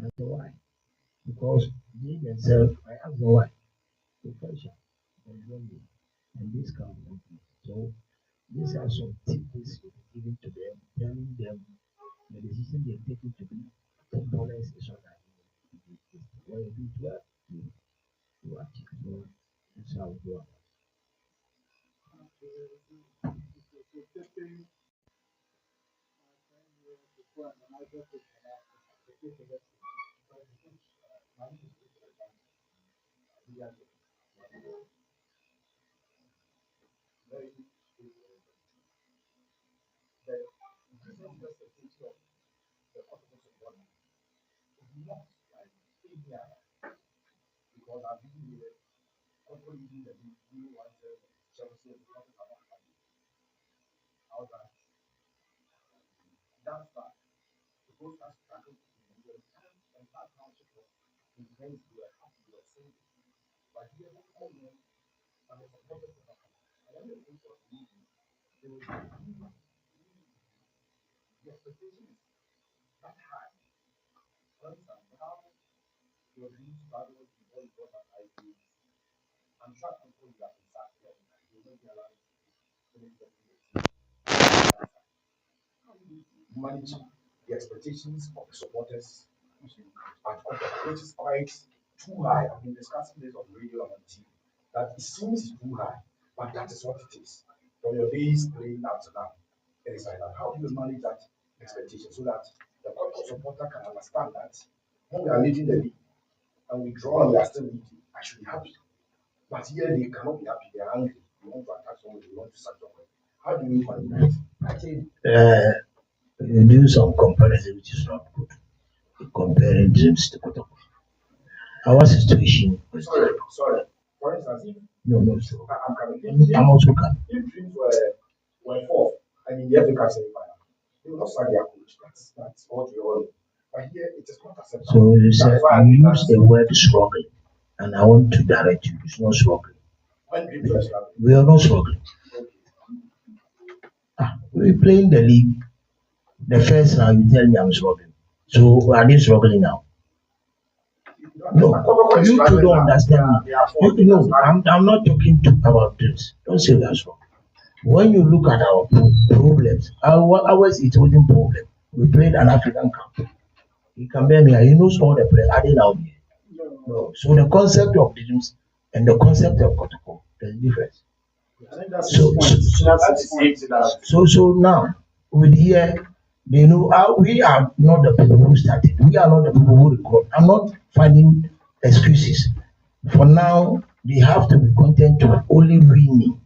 I said, why? Because they themselves, I asked them why. The pressure, and this kind of thing. So these are some tips given to them, telling them the decision they're taking to be footballers is not that when you do well, you achieve. So that's how we go about Manage the expectations of the supporters at Contractual, which is quite too high. I've been discussing this on radio and on TV. That it seems too high, but that is what it is. From your days playing up to now, it is like that. How do you manage that expectation so that the Contractual supporter can understand that when we are leading the league and we draw and we are still leading, I should be happy. But here they cannot be happy, they are angry, they want to attack someone, they want to sack someone. How do you manage that? I think you do some comparison which is not good. You comparing dreams to Kotoko. Our situation was Sorry. For instance, if no, so I'm coming, I'm also coming. if dreams were fourth and in the FA semi-final, they will not sack their coach. That's what we all know. But here it is not acceptable. So you said you use the word struggling, and I want to direct you. It's not struggling. When dreams were struggling, We are not struggling. We play in the league. The first round, you tell me I'm struggling. So are they struggling now? No, you two don't understand me. No, I'm not talking about this. Don't say that's wrong. When you look at our problems, ours it wasn't problem. We played an African Cup. You can bear me. You know all the players. Are they now here? No. So the concept of dreams and the concept of Kotoko, there's difference. So now with here, they know we are not the people who started. We are not the people who record. I'm not finding excuses. For now, they have to be content to only winning,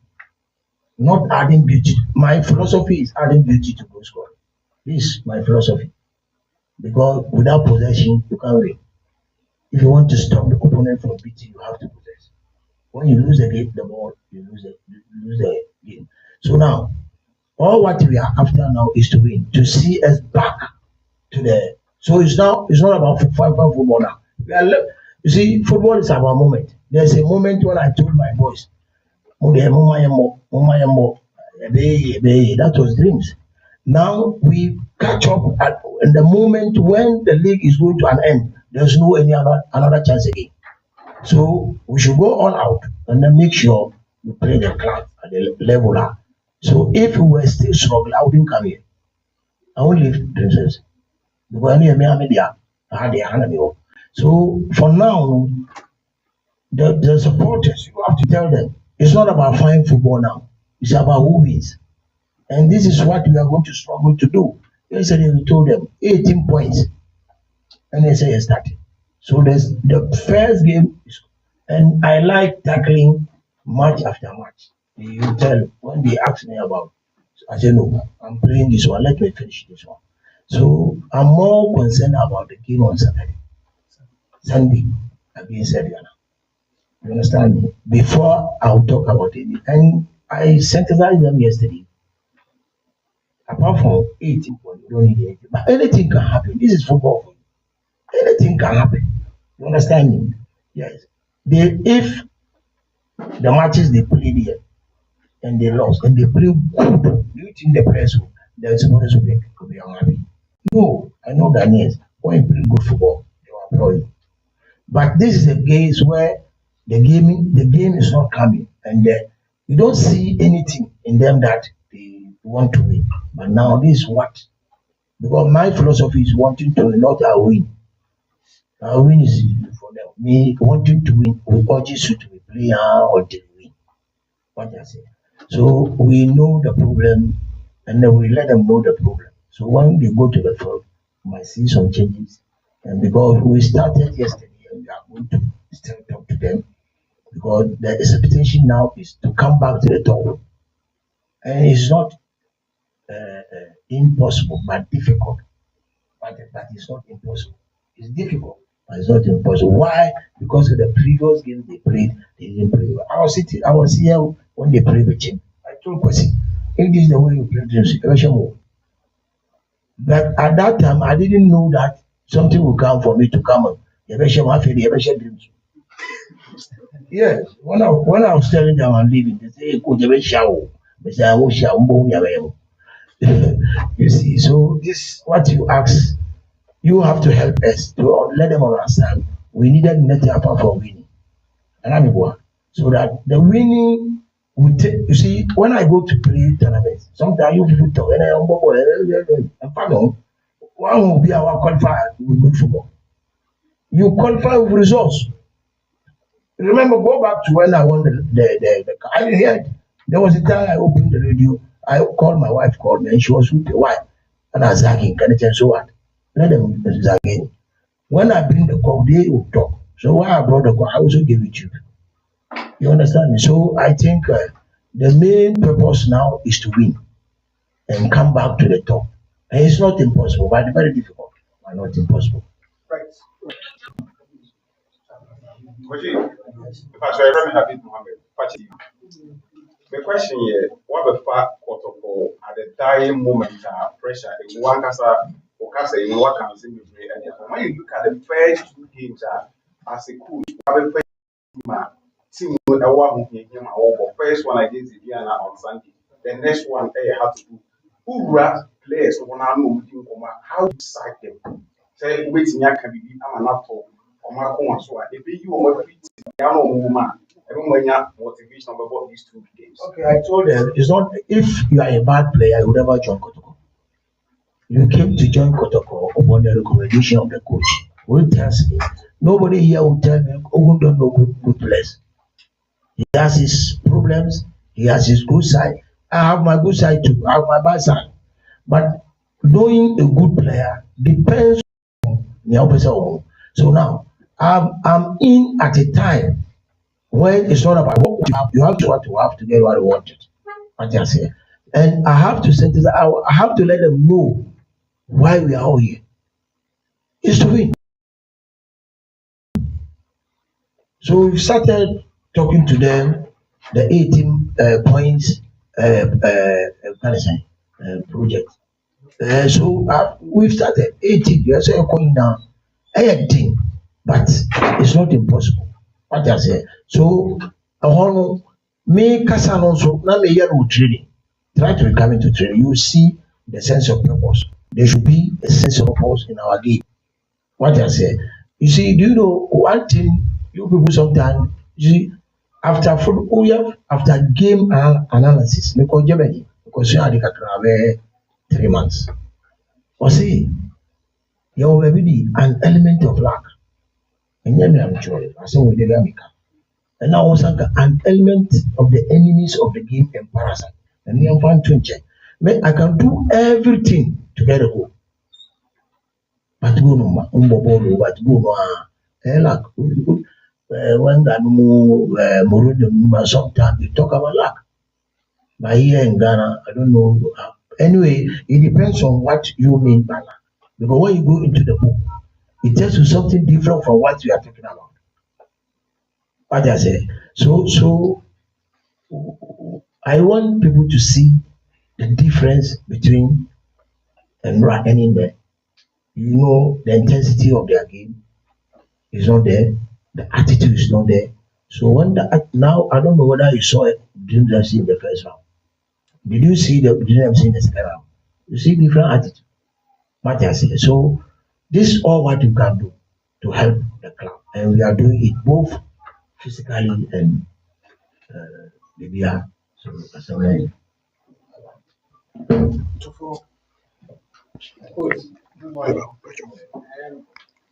not adding beauty. My philosophy is adding beauty to goal scoring. This is my philosophy. Because without possession, you can't win. If you want to stop the opponent from beating, you have to possess. When you lose the ball, you lose the game. So now, all what we are after now is to win, to see us back to the. So it's not about football now. You see, football is about moment. There's a moment when I told my boys, that was dreams. Now we catch up in the moment when the league is going to an end. There's no any another chance again. So we should go all out and then make sure we play the club at the level up. So if we were still struggling, I wouldn't come here. I won't leave Princess. Because I had the enemy. So for now, the supporters, you have to tell them it's not about fine football now. It's about who wins. And this is what we are going to struggle to do. Yesterday we told them 18 points. And they say it's starting. So there's the first game is, and I like tackling match after match. You tell when they ask me about, I say no, I'm playing this one. Let me finish this one. So I'm more concerned about the game on Sunday against Eliana. You understand me? Before I'll talk about it, and I synthesized them yesterday. Apart from 18 points, you don't need anything. But anything can happen. This is football. Anything can happen. You understand me? Yes. If the matches they played here and they lost and they play good, do you think the players the supporters will be unhappy? No, I know Ghanaians when you play good football, pepper you. But this is a case where the game is not coming, and you don't see anything in them that they want to win. But now this is what, because my philosophy is wanting to not a win. A win is for them. Me wanting to win, we urge you to be player until we win. What I say. So we know the problem, and then we let them know the problem. So when they go to the field, we might see some changes. And because we started yesterday, and we are going to still talk to them, because the expectation now is to come back to the top. And it's not impossible, but difficult. But it's not impossible. It's difficult, but it's not impossible. Why? Because of the previous game they played, they didn't play well. I was here when they played with him. I told Kwesi, if this is the way you play this, but at that time, I didn't know that something will come for me to come on. Yes, when I was telling them I'm leaving, they say, "Hey, coach, they say, "I will shower." You see, so this what you ask, you have to help us to let them understand we needed nothing apart from winning. And I'm one. So that the winning will take, you see, when I go to play tournaments, sometimes you people talk, and one will be our qualifier with good football. You qualify with results. Remember, go back to when I won the I heard there was a time I opened the radio. I called my wife, called me, and she was with the wife. And I was zagging, can it so what? Let them zagging. When I bring the call, they will talk. So why I brought the call, I also give it to you. You understand me? So I think the main purpose now is to win and come back to the top. And it's not impossible, but very difficult, but not impossible. Right. Koji, if I should remember Habib Mohammed, the question here, what the fact Kotoko at the dying moment pressure in one casa or casa in what can see me and when you look at the first two games as a coach, team with a one him over first one against Indiana on Sunday, the next one they have to do who rat players when I know how you sack them. Say waiting can be I'm not for my own so if you want to motivation about these two games. Okay, I told them it's not if you are a bad player, you would never join Kotoko. You came to join Kotoko upon the recommendation of the coach. Who tells me? Nobody here will tell me who don't know good players. He has his problems, he has his good side. I have my good side too, I have my bad side. But knowing a good player depends on the opposite. So now I'm in at a time when it's not about what you have to what you have to get what you wanted. I just say. And I have to send this, I have to let them know why we are all here. It's to win. So we started talking to them, the 18 points project. We've started 18, you are saying going down 18, but it's not impossible. What I say. So, me Kasan also, now me here with training. Try to come into training. You see the sense of purpose. There should be a sense of purpose in our game. What I say. You see, do you know one thing you people sometimes you see after football, after game analysis, because Germany, because you had the 3 months. Or see, you will be an element of luck. And then I'm sure I say we did America. And now also an element of the enemies of the game and parasite. And me I'm fine to check. I can do everything to get a goal. But go no but go no luck. When that Mourinho sometimes you talk about luck. But here in Ghana, I don't know. Anyway, it depends on what you mean by luck. Because when you go into the book, it tells you something different from what we are talking about. What I say. So I want people to see the difference between and in there. You know the intensity of their game is not there, the attitude is not there. So when now I don't know whether you saw it Dream MC in the first round. Did you see the Dream MC in the second round? You see different attitude. What I say. So this is all what you can do to to help the club, and we are doing it both physically and media. So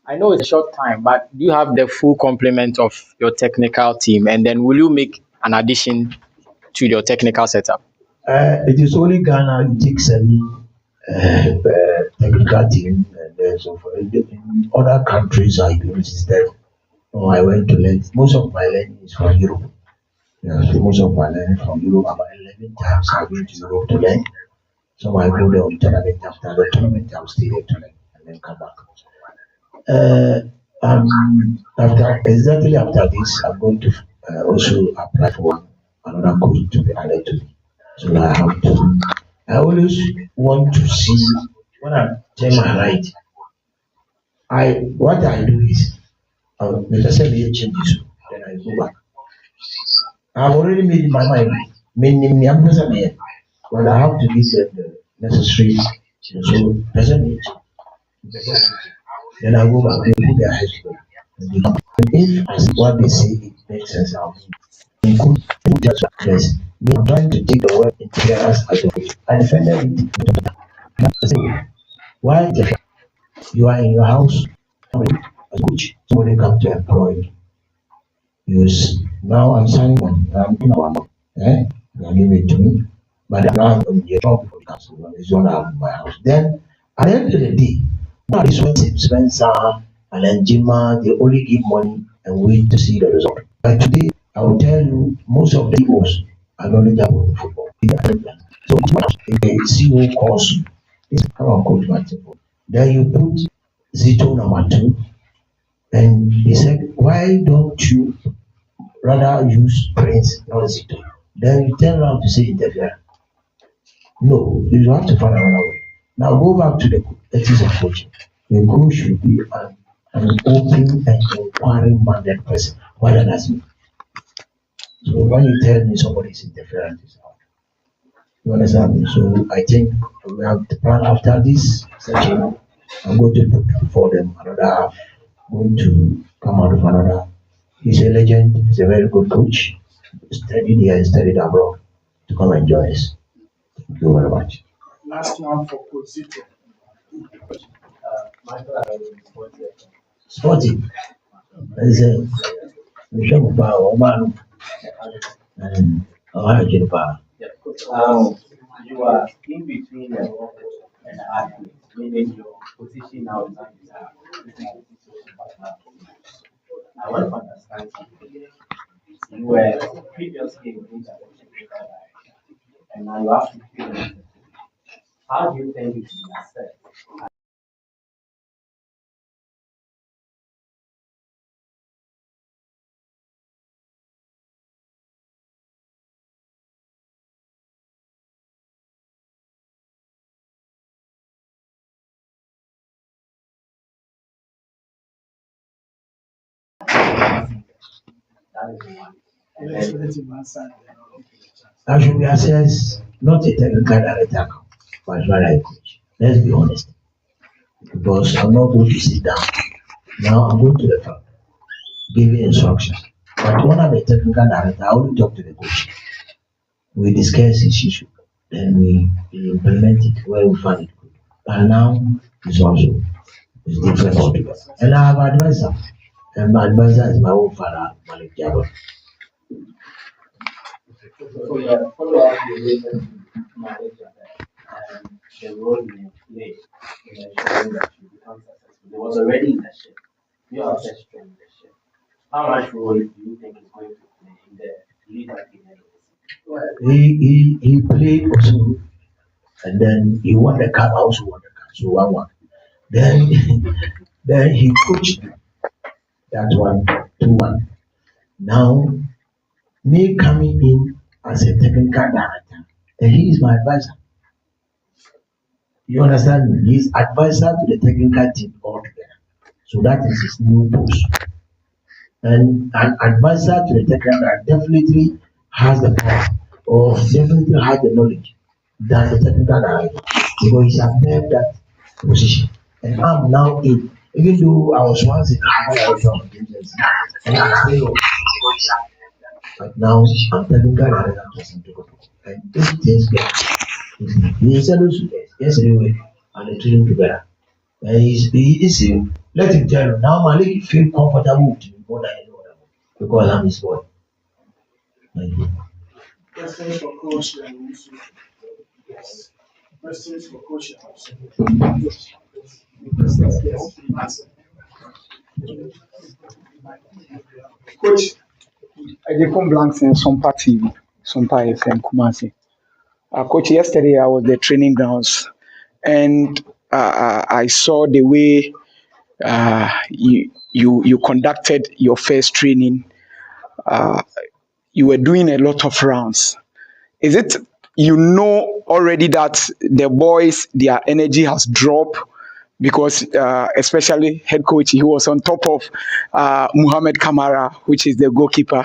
I know it's a short time, but do you have the full complement of your technical team? And then will you make an addition to your technical setup? it is only Ghana it takes any technical team, and so for in other countries I visited or I went to learn. Most of my learning is from Europe. Yeah, so most of my learning from Europe. About 11 times I've been to Europe to learn. So I go there on tournament after the tournament, I'll stay there to learn and then come back. Uh, after exactly after this, I'm going to also apply for another coach to be added to me. So I have to. I always want to see when I tell my right. I what I do is let us say me changes, then I go back. I've already made in my mind. Meaning, but I have to give them the necessary. So percentage. Then I go back. They put their heads together. And they come. And if as what they say it makes sense, I'll include just yes. Me, I'm trying to take the word interference as a coach. I defended it. Why interfere? You are in your house as a coach. Somebody come to employ you. Use now I'm signing on. I'm doing our money. You give it to me. But now I'm your job for the council. It's not out of my house. Then at the end of the day, now this when Spencer and then Jima, they only give money and wait to see the result. But today, I will tell you, most of the egos are knowledgeable in football. So if the CEO calls you, this come on coach my football. Then you put Zito number two, and he said, why don't you rather use Prince, not Zito? Then you turn around to say interfere. No, you have to find another way. Now go back to the ethics of coaching. The coach should be an open and inquiring minded person. What does that mean? So when you tell me somebody is interference, it's out. You understand me? So I think we have the plan after this session. I'm going to put before them another going to come out of another. He's a legend, he's a very good coach. Studied here and studied abroad to come and join us. Thank you very much. Last one for Coach Zito. Sporting. That's it. We show power, man. And I get power. You are in between the role and the athlete, meaning your position now is not I want to understand something. You were previously in intervention and now you have to feel it. How do you think it should be assessed? That is one. Let's let him answer. I should be assessed not a technical director, but rather a coach. Let's be honest. Because I'm not going to sit down. Now I'm going to the front, giving instructions. But when I'm a technical director, I only talk to the coach. We discuss his issue, then we implement it where we find it good. And now it's different altogether. And I have an advisor, and my advisor is my own father, Malik Jabba. So the follow-up related to knowledge and the role you play in ensuring that you become successful. There was already leadership. You are such strong leadership. How much role do you think is going to play in the leader in Well, he played also, and then he won the cup. I also won the cup, so 1-1. Then then he coached that one 2-1. Now me coming in as a technical director, and he is my advisor. You understand me? He is advisor to the technical team altogether. So that is his new post. And an advisor to the technical director definitely has the power or definitely has the knowledge than the technical director because he's above that position. And I'm now in Even though I was once a technical director of the agency, and I stay on, but now I'm technical director of Asante Kotoko. And if things get easy, he said, yesterday we and the team together. And he is let him tell you now, my lady feel comfortable with me more than anyone else because I'm his boy. Thank you. Questions for Coach and Yusuf? Yes. Questions for Coach Yes. Coach, I did come blanks in some party, some pies and Kumasi. Coach, yesterday I was the training grounds and I saw the way you conducted your first training. Uh, you were doing a lot of rounds. Is it you know already that the boys their energy has dropped because especially head coach he was on top of Muhammad Kamara, which is the goalkeeper.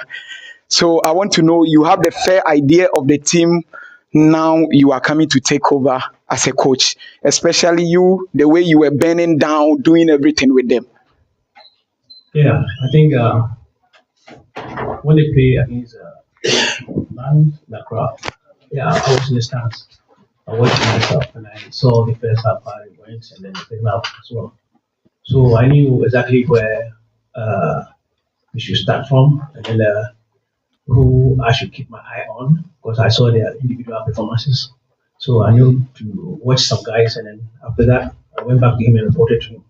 So I want to know you have the fair idea of the team now you are coming to take over as a coach, especially you, the way you were burning down, doing everything with them. Yeah, I think when they play against Man, the crowd, yeah, I was in the stands. I watched myself and I saw the first half how it went and then the second half as well. So I knew exactly where uh, we should start from and then who I should keep my eye on because I saw their individual performances. So I knew to watch some guys and then after that I went back to him and reported to him,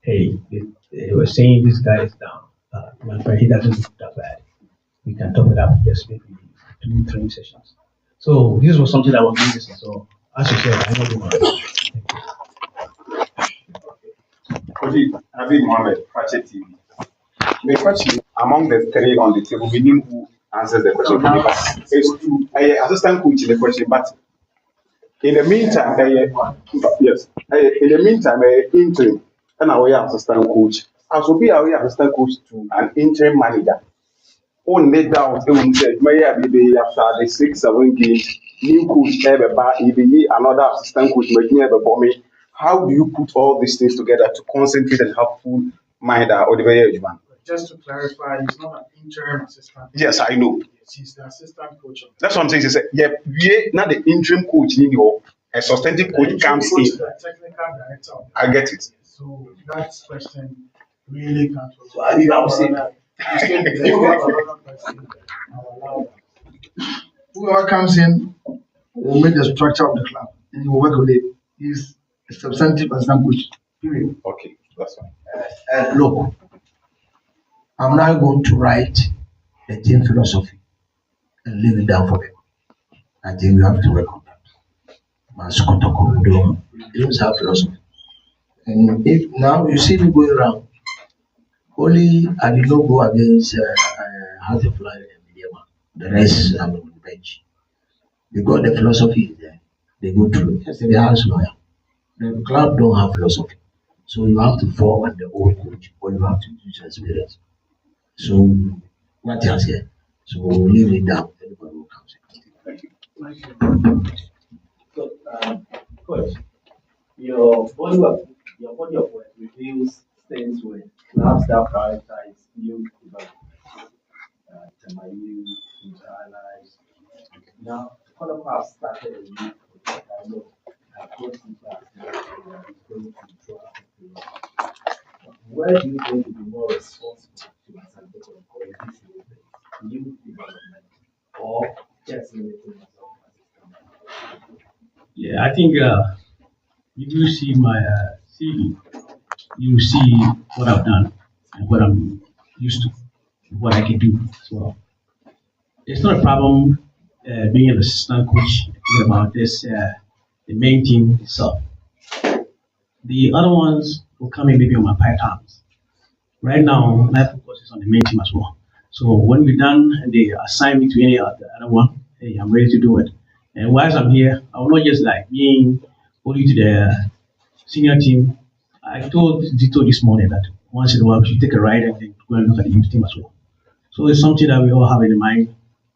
hey, they were saying this guy is down. My friend, he doesn't look that bad. We can top it up just maybe 2 3 sessions. So this was something that was interesting. So as you said, I know the one. Coach Habib Mohammed, Fachet TV. The question among the three on the table, we knew who answers the question. It's to assistant coach in the question, but in the meantime, yes, in the meantime, interim, and our assistant coach, as will be our assistant coach to an interim manager. Only down to may be after the 6 7 games, new coach ever buy another assistant coach making ever for me. How do you put all these things together to concentrate and have full mind or the very man? Just to clarify, he's not an interim assistant. Yes, I know. Yes, he's the assistant coach. That's what I'm saying. He said, yeah, we not the interim coach in your a substantive coach comes in. The technical director. I get it. So that question really can't. So I mean, I'm saying that. Whoever comes in will make the structure of the club and he will work with it. He's a substantive assistant coach. Period. Okay, that's fine. Look, I'm now going to write the team philosophy and leave it down for them. I think we have to work on that. Asante Kotoko don't have philosophy. And if now you see me going around, only I did not go against House of Fly and Mediama. The rest I'm on the bench. Because the philosophy is there. They go through. Yes, the house lawyer. The club don't have philosophy. So you have to fall on the old coach or you have to use your experience. So what else here? So we'll leave it down. Anybody will come in. So, coach, your body of work reveals things with clubs that prioritize youth development, youth, internalize. Now, Kotoko have started a youth project. I know that coach class is going to draw out. Where do you think to be more responsible to Asante Kotoko in this youth development or just limiting yourself as a Yeah, I think if you see my CV, you see what I've done and what I'm used to, what I can do as well. It's not a problem being an assistant coach, thinking about this, the main team itself. The other ones will come in maybe on my part times. Right now, my focus is on the main team as well. So when we're done and they assign me to any other one, hey, I'm ready to do it. And whilst I'm here, I will not just like being only to the senior team. I told Zito this morning that once in a while we should take a ride and then go and look at the youth team as well. So it's something that we all have in mind.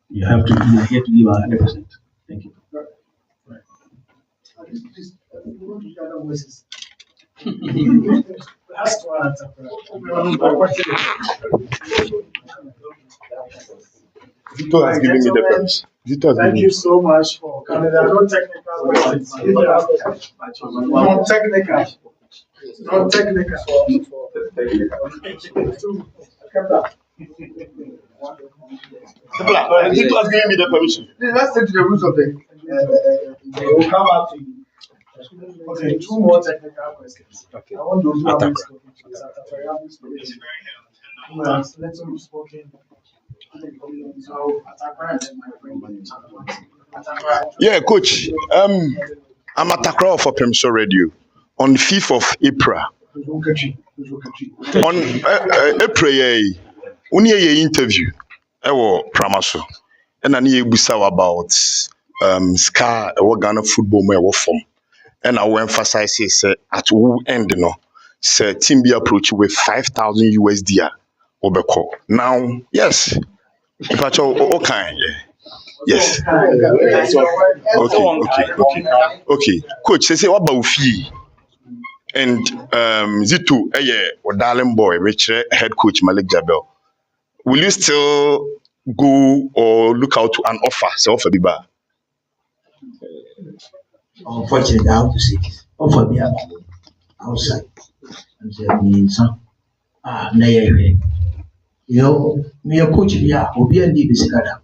You have to you are here to give 100%. Thank you. Please, we want to hear other voices. That's one. Zito has given me the permission. Thank you so much for coming. There are no technical questions. Non-technical. Non-technical. Zito has given me the permission. Let's take to the roots of the. We'll come back to you. Okay, two more technical questions. Okay. I want those who have been spoken to. Who has little spoken. So, Atakra and then my friend. Yeah, coach. I'm Atakra for Permission Radio on the 5th of April. On April, we had an interview. Pramaso. And I need to about Scar Ghana football me from. And I will emphasize at who end say team be approach with 5,000 USD obeko. Now, yes. If I okay. Yes. Okay. Coach, say what about fee? And Zito, darling boy, which head coach Malik Jabel. Will you still go or look out to an offer? Say offer Biba. Unfortunately, I have to say this. Offer me outside. And say, you know, me a coach here, Obi and Di Biscada.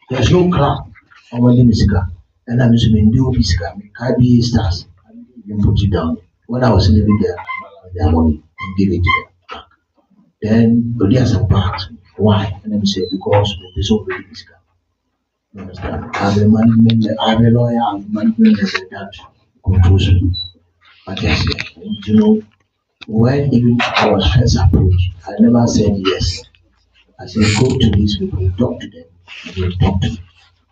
There's no club on the Bisca. And I'm assuming do Bisca, Kabi stars. You put it down. When I was living there, their money and give it to them. Then, but there's some parts. Why? And then say, because there's already Bisca. You understand? I'm a management, I'm a lawyer, I'm a management that controls me. But yes, you know, when even I was first approached, I never said yes. I said, go to these people, talk to them, and they talk to me.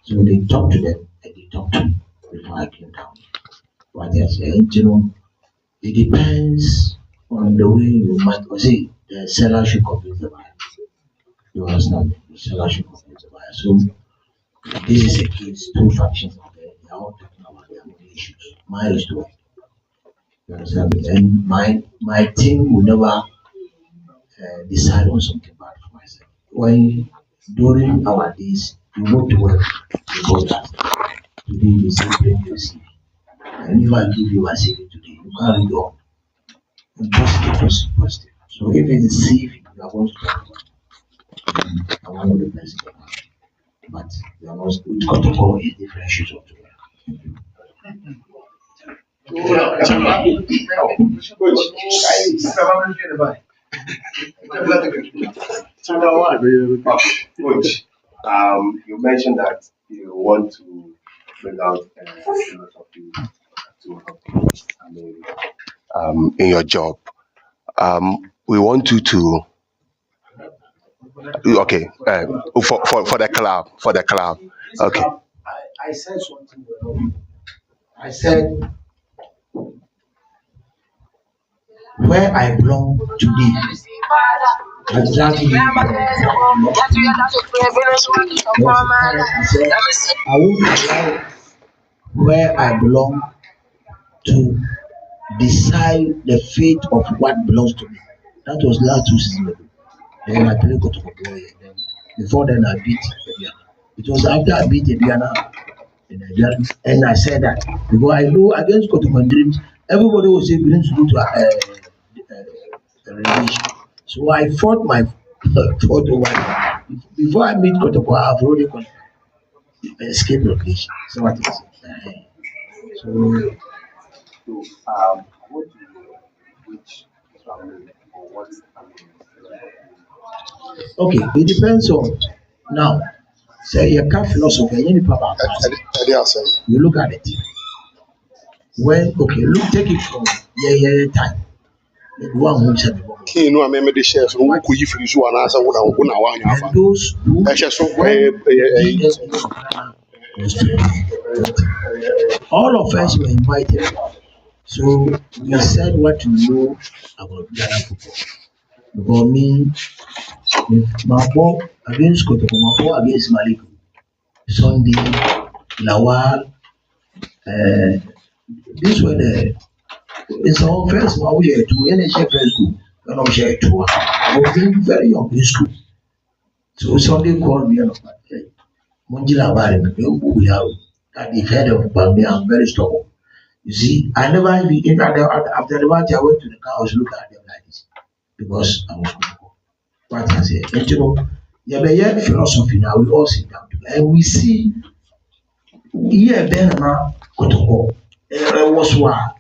So they talk to them, and they talk to me before I came down. But yes, you know, it depends on the way you might, see, the seller should convince the buyer. You understand? The seller should convince the buyer. So this is a case, two factions out there, they are all talking about their own issues. Mine is to work. You understand? And my team will never decide on something bad for myself. When during our days, you go to work, you go that. Today you say bring your CV. And if I give you a CV today, you can't read all. And positive. So if it is CV, you are going to talk about. I want to the president. But you are not with Kotoko is different issues altogether. Coach, you mentioned that you want to bring out philosophy to help you in your job. We want you to okay for the club. Okay. I said something. I said where I belong today. Exactly. I won't allow where I belong to decide the fate of what belongs to me. That was last 2 seasons ago. Then I played Kotoko. Before then I beat Ediana. It was after I beat Ediana and I said that because I know against Kotoko Dreams, everybody will say Dreams go to relegation. So I fought my fought over. Before I meet Kotoko, I've already escaped relegation. So what is it? So What do you which family or what family? okay, it depends on now. Say your car philosophy, any papa. You look at it. When take it from time. The one who said No, I remember the shares. Who could you finish one answer? What I want and those who all of us were invited. So we said what we know about Ghana football. Because me, my ball against Kotoko, my ball against Malik, Sunday, Lawal, these were the It's our first one we are to NHS first school. When I'm share two. I was very young in school. So somebody called me and was like, hey, Munjila Bari, we have that they've heard of me. I'm very stubborn. You see, I never even after the match I went to the car, I was looking at them like this because I was stubborn. What I say, and you know, yeah, but yeah, philosophy now we all sit down together and we see here then now Kotoko. Was what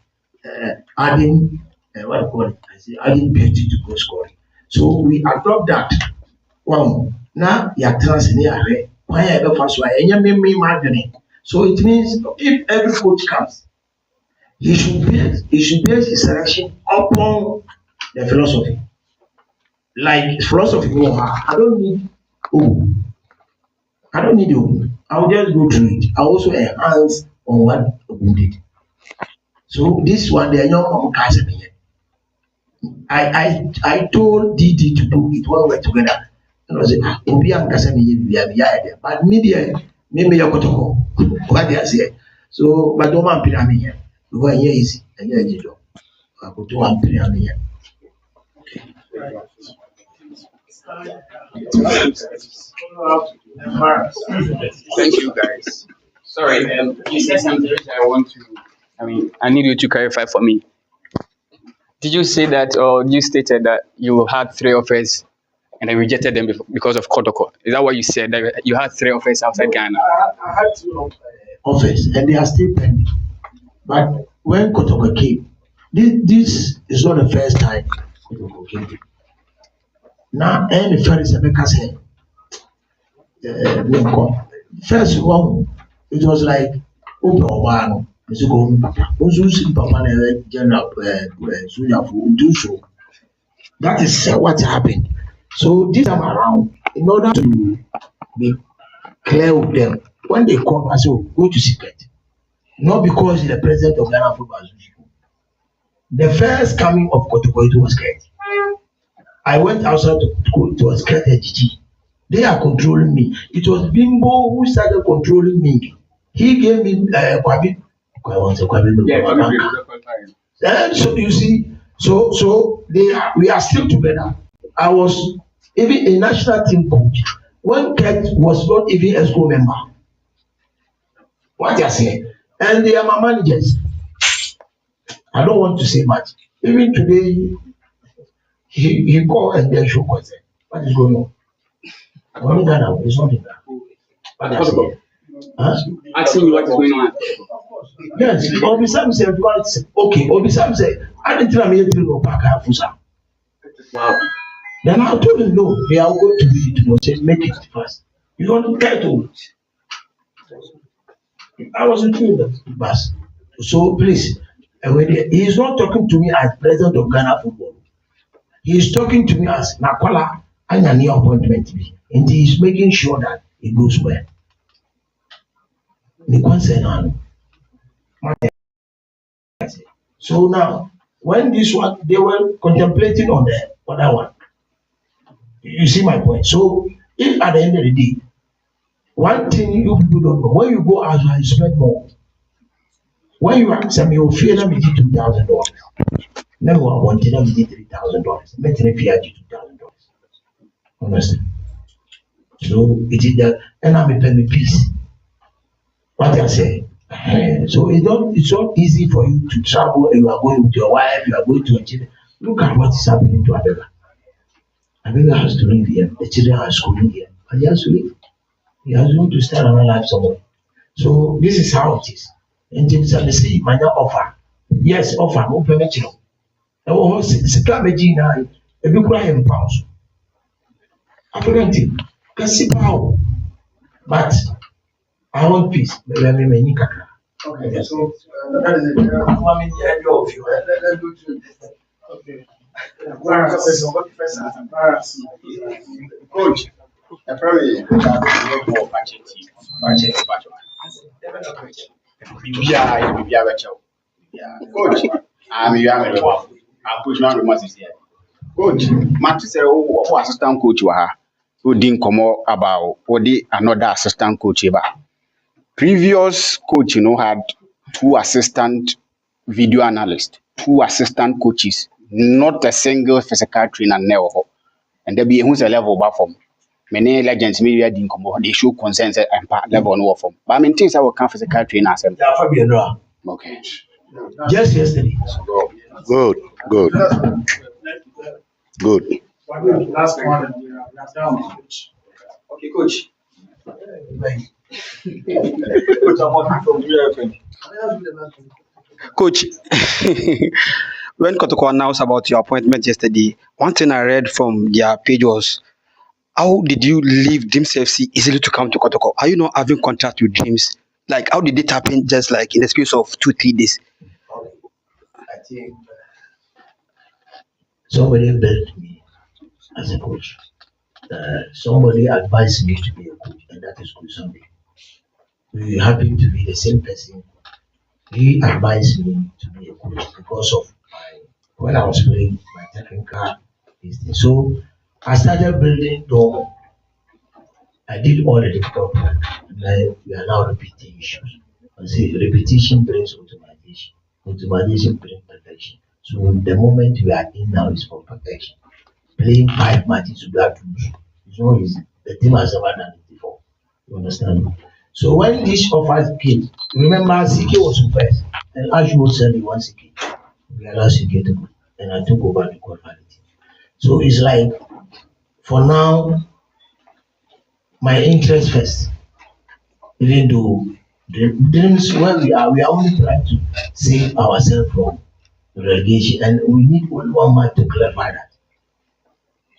adding what I call it, I say adding beauty to go scoring. So we adopt that. Wow, now you're transferring here. Why ever first why? And you me marketing. So it means if every coach comes, he should base his selection upon the philosophy. Like philosophy, I don't need oh, I don't need you. I'll just go through it. I also enhance on what Ogun did. So this one, the young guys, I told DD to do it when we're together. And I was like, Obi and Kasami, we are there. But media, maybe you're going to go. What they are saying. So, but don't want to be here. Because here is, and here is job. I go to one penny here. Thank you, guys. Sorry, you said something which I need you to clarify for me. Did you say that, or you stated that you had 3 offers and then rejected them because of Kotoko? Is that what you said? That you had 3 offers outside Ghana? I had 2 offers and they are still pending. But when Kotoko came, this is not the first time Kotoko came. Now, and the first said, first one, it was like open Obano, Mr. Gomi Papa, Ozusi Papa, General Suya for do so. That is what happened. So this time around, in order to be clear with them, when they come, I said, go to secret. Not because he's the president of Ghana Football Association. The first coming of Kotoko, it was scared. I went outside to school, it was scared HG. They are controlling me. It was Bimbo who started controlling me. He gave me Kwabi. And so you see, so we are still together. I was even a national team coach when Kurt was not even a school member. What you are saying? And they are my managers. I don't want to say much. Even today, he called and then show concern. What is going on? Only Ghana, it's not in Ghana. What I say? Huh? Asking you what is going on. Yes, Obisam said, okay, Obisam said, I didn't tell me to go back. Wow. Then I told him, no, they are going to do it. Say, make it fast. You don't try to. I wasn't doing that. But so please, he is not talking to me as president of Ghana Football. He is talking to me as Nakola and a new appointment. And he is making sure that it goes well. So now, when this one, they were contemplating on the other one. You see my point. So, if at the end of the day, one thing you people don't know, when you go out, you spend more. When you ask them, you feel them $2,000. Now you are wanting them $3,000. Make them feel $2,000. Honestly. So it is that, and I'm paying peace. What I say. So it's not easy for you to travel. You are going with your wife, you are going to a children. Look at what is happening to Abela. Abela has to live here. The children are schooling here. And he has to live. He has to start another life somewhere. So this is how it is. And James and see my offer. Yes, offer, no payment. Oh, Sika Regina, a big crying pounds. Apparently, but I want peace. Okay, so that is it. Of you. Let's go to okay. Coach, apparently, Coach, Coach, Matthew said, oh, assistant coach, who didn't come about another assistant coach. Previous coach, had 2 assistant video analysts. 2 assistant coaches, not a single physical trainer never. And there be who's a level back from. Many legends maybe are doing they show consensus and part level on what form. But I mean things I will come physical trainers. Yeah, Fabian Noah. Okay. Just yesterday. Good, good, good. Last one, we are down, coach. Okay, coach. Coach, when Kotoko announced about your appointment yesterday, one thing I read from their page was, how did you leave Dreams FC easily to come to Kotoko? Are you not having contact with Dreams? Like, how did it happen just like in the space of 2-3 days? I think somebody built me as a coach. Somebody advised me to be a coach, and that is Coach Sunday. We happen to be the same person. He advised me to be a coach because of when I was playing my technical business. So I started building though I did all the difficult work. And we are now repeating issues. I say repetition brings automation. Automation brings perfection. So the moment we are in now is for perfection. Playing 5 matches without lose. It's not easy. The team has never done it before. You understand? So when this offer came, remember CK was first, and as you said, he wants CK. We allowed CK to go, and I took over the quality. So it's like, for now, my interest first. Even though the dreams where we are only trying to save ourselves from relegation, and we need only one man to clarify that.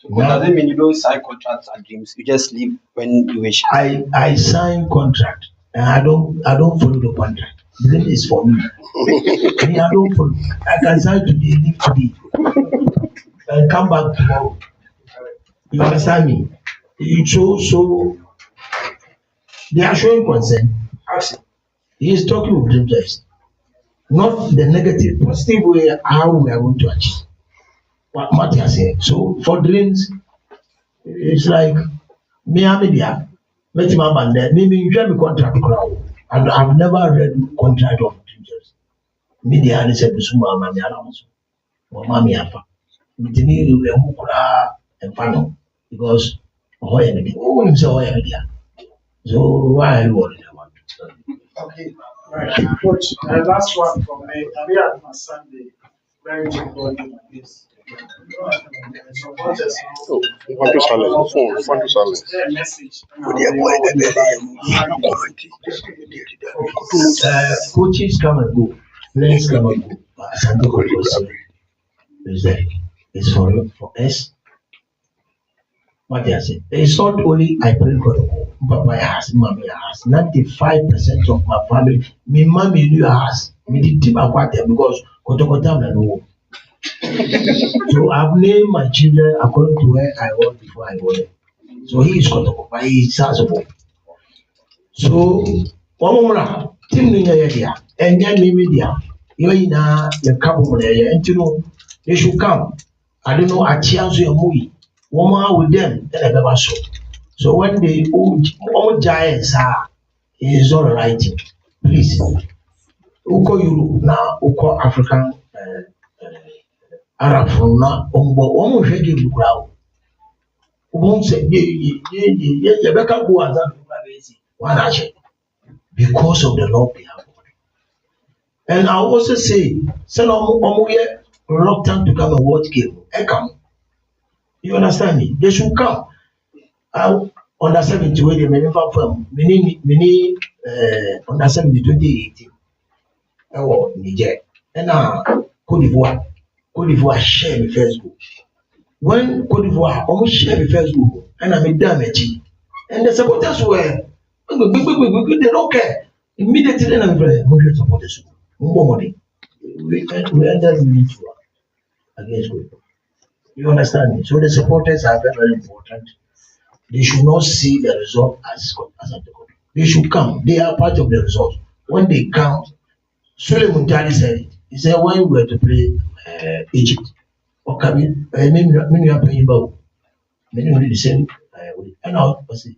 So does it mean you don't sign contracts at Dreams? You just leave when you wish? I sign contract, and I don't follow the contract. Dream is for me. Me, I don't follow. I can sign today, leave today, and come back tomorrow. You understand me? So they are showing concern. He is talking with Dream FC, not the negative, positive way how we are going to achieve. What Matthias said. So for Dreams, it's like me and media, met my man there. Maybe you have a contract crowd, and I've never read contract of Dreams FC. Media and said, "Suma mami alamuso, or mami afa." Mitini we mukura and panel because oh yeah, oh himself oh yeah. So why are you worried about it? Okay, right. Coach, last one from me. Karim Asante, very difficult game against. Supporters, Oh, want to silence. Want to silence. their message. Coaches come and go, players come and go. But Asante Kotoko is there. It's for us. What they say. It's not only I play Kotoko. Papa has, mommy has. 95% of my family, me mommy knew has. Me did tip about them because Kotoko time na no. So I've named my children according to where I was before I was there. So he is Kotoko, but he is sensible. So one more team in area, and then media. You know, the couple area, and you know, they should come. I don't know, a chance to a movie. One more with them, then I never saw. So when the old giants are, it is all right. Please, Uko Europe now, Uko African. Arab from now on hwɛ de wura o wɔn sɛ yɛbɛka go ansa na wura bɛyɛ si wɔn ahyɛ because of the law we have. And I also say sɛ na wɔn yɛ reluctant to come and watch game come. You understand me? They should come. Under 70 wey dey many far from many under 70 2018 ɛwɔ Niger ɛna Cote d'Ivoire share the first goal. When Cote d'Ivoire almost share the first goal, and I made damage, and the supporters were, they don't care. Immediately, and I'm very, who supporters, more money. We ended with against Cote d'Ivoire. You understand me? So the supporters are very, very important. They should not see the result as a they should come. They are part of the result. When they come, Suleiman Muntari said it. He said when we were to play Egypt, or coming, many are playing about many only the same way. And I was saying,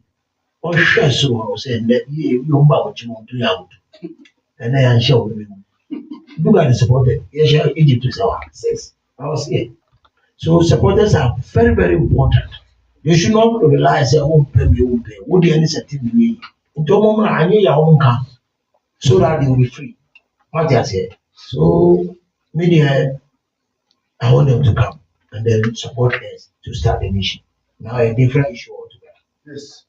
oh, sure, so I was saying that you want to do out. And I am sure Look at the supporters. Yes, Egypt is our 6. I was here. So supporters are very, very important. You should not rely say won't pay me, won't pay. What the any certain way. Into a moment I need your own car so that you will be free. What I say. So media I want them to come and then support us to start the mission. Now a different issue altogether. Yes.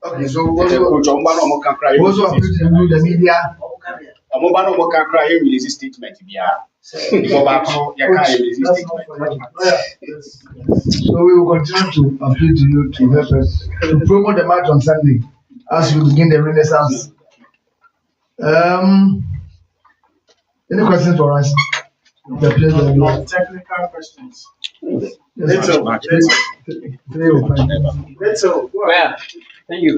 Okay, so also appeal to the media. Ọmọ bá náà mo kan kra yẹ release statement biara. Ìbọn baako yẹ ká yẹ release statement. So we will continue to appeal to you to help us to promote the match on Sunday as we begin the Renaissance. Any questions for us? The players technical questions. Little. Well, thank you.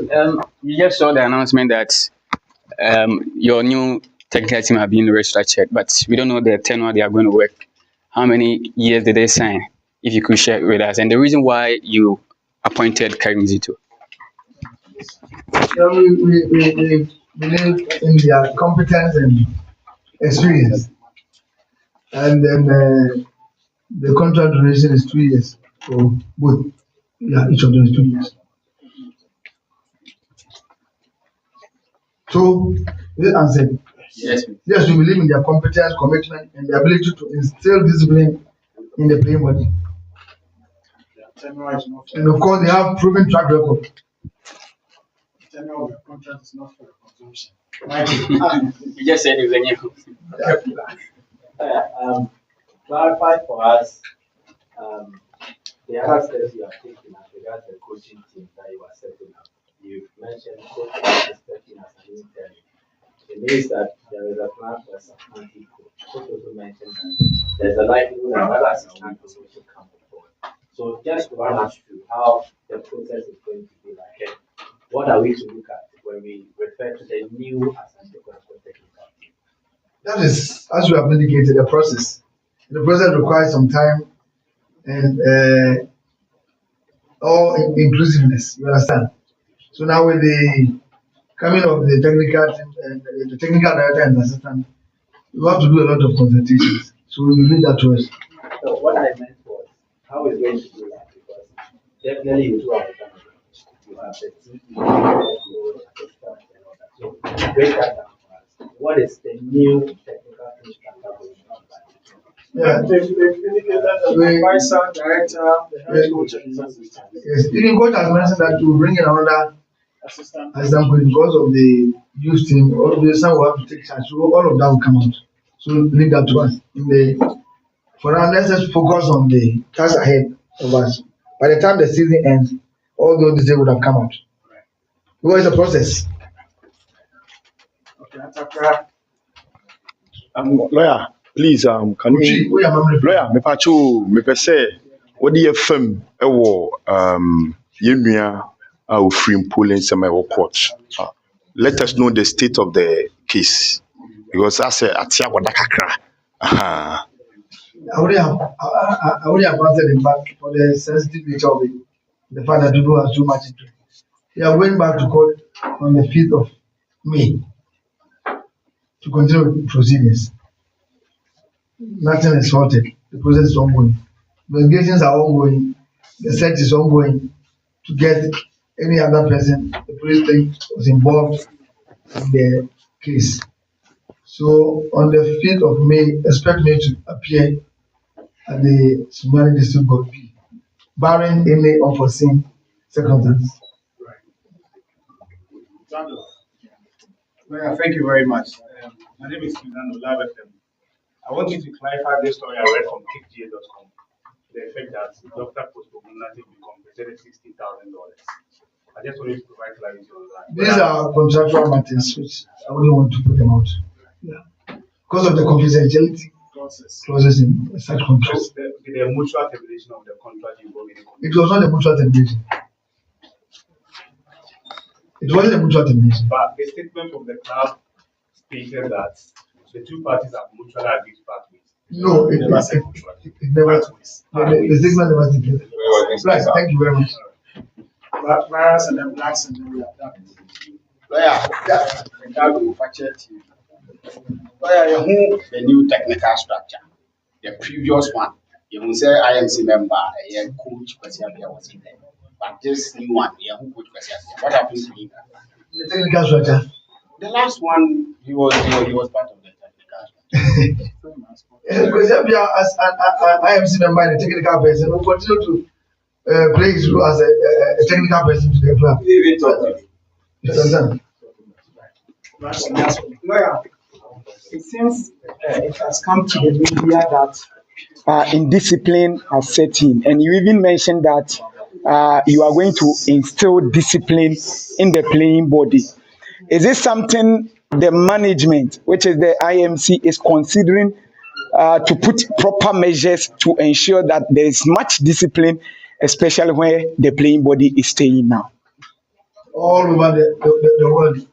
You just saw the announcement that your new technical team have been restructured, but we don't know the tenure they are going to work. How many years did they sign? If you could share it with us, and the reason why you appointed Karim Zito. We believe in their competence and experience, and then the contract duration is 2 years for both. Yeah, each of them is 2 years. So, this answer. Yes. Yes, we believe in their competence, commitment, and the ability to instill discipline in the playing body. And of course, they have proven track record. The tenure of the contract is not for consumption. You just said it was a new. Clarify for us the other steps you are taking as regards the coaching team that you are setting up. You've mentioned coaching is stepping as an intern. It means that there is a plan for a Asante coach. Coach also mentioned that there's a likelihood that other assistant coaches will come forward. So just run us through how the process is going to be like. And what are we to look at when we refer to the new Asante Kotoko technical team? That is, as we have indicated, a process. The process requires some time and all inclusiveness. You understand? So now with the coming of the technical team and the technical director and assistant, we have to do a lot of consultations. So we leave that to us. So what I meant was how is going to do that, because definitely you do have the time. You have the team, you have the assistant and all that. So break that down for us. What is the new technical team structure going on? Yeah. They've indicated that the advisor, director, the head coach, and the assistant. Yes, even coach has mentioned that to bring in another Assistant. example because of the youth team, all the some will have to take charge. So all of that will come out. So leave that to us. For now, let's just focus on the task ahead of us. By the time the season ends, all those things would have come out. Because it's a process. Okay, Atakra. Lawyer, please, can we, lawyer, me pacho, me pese, what do you film, yemia, our free polling some court. Let us know the state of the case. Because I say, Atia Wadakakra. I already have answered in fact for the sensitive nature of it. The fact that people are too much into it. We are going back to court on the 5th of May to continue with proceedings. Nothing is sorted. The process is ongoing. Investigations are ongoing. The search is ongoing to get any other person the police think was involved in the case. So on the 5th of May, expect me to appear at the Sumari District Court, barring any unforeseen circumstances. Well, thank you very much. My name is Fernando Lavefem. I want you to clarify this story I read from kickga.com. The effect that Dr. Postpomunati will be compensated $60,000. I just wanted to provide clarity on that. These are contractual matters which I wouldn't want to put them out. Yeah. Because of the confidentiality clauses in such contracts. So the mutual termination of the contract involving the It was not a mutual termination. It wasn't a mutual termination. But the statement from the club stated that the two parties have mutually agreed to part ways. No, it never said mutual. It never. The statement never stated. Right. Thank you very much. Virus and then blacks and then we are done. Lawyer, that will factor The new technical structure, the previous one, you say IMC member, a coach, was in there. But this new one, coach, what happens to him? The technical structure. The last one, he was part of the technical structure. Because as an IMC member and a technical person, we continue to play his role as a technical person to the club. You understand? Lawyer, it seems it has come to the media that indiscipline has set in, and you even mentioned that you are going to instill discipline in the playing body. Is this something the management, which is the IMC, is considering to put proper measures to ensure that there is much discipline, especially where the playing body is staying now? All over the world,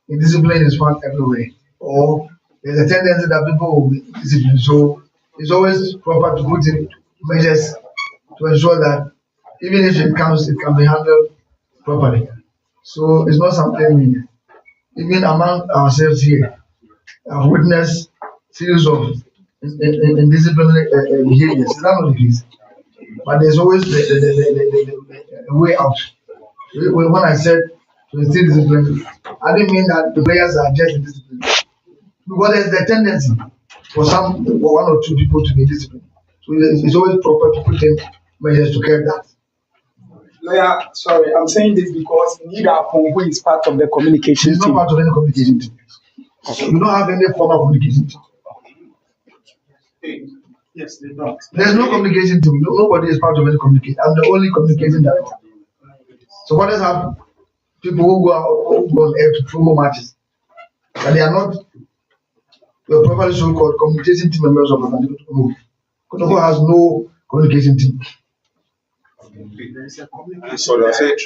indiscipline is found everywhere. Or there's a tendency that people will be disciplined. So it's always proper to put in measures to ensure that even if it comes, it can be handled properly. So it's not something, even among ourselves here, I've witnessed series of indisciplinary behaviors. It's not the case. But there's always the way out. When I said to instill discipline, I didn't mean that the players are just disciplined. Because there's the tendency for one or two people to be disciplined. So it's always proper to put in measures to curb that. Lawyer, sorry, I'm saying this because Nida Pongo is part of the communication She's team. not part of any communication team. Okay. We don't have any formal communication team. Yes, they don't. There's no communication team. Nobody is part of any communication. I'm the only communication director. So what does have people who go on air to promo matches, but they are not the properly so-called communication team members of Asante Kotoko. Kotoko has no communication team. So I say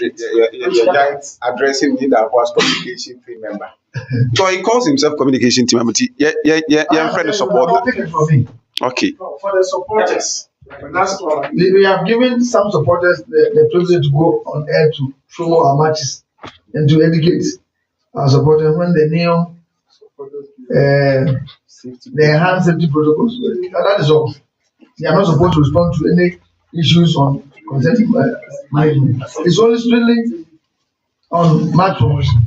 you're just addressing me that was communication team member. So he calls himself communication team member. Yeah, friend of support. Take it from me. Okay. For the supporters, last one. We have given some supporters the privilege to go on air to promo our matches and to educate our supporters when they kneel, the enhanced safety protocols. That is all. They are not supposed to respond to any issues on concerning management. It's only strictly on match promotion.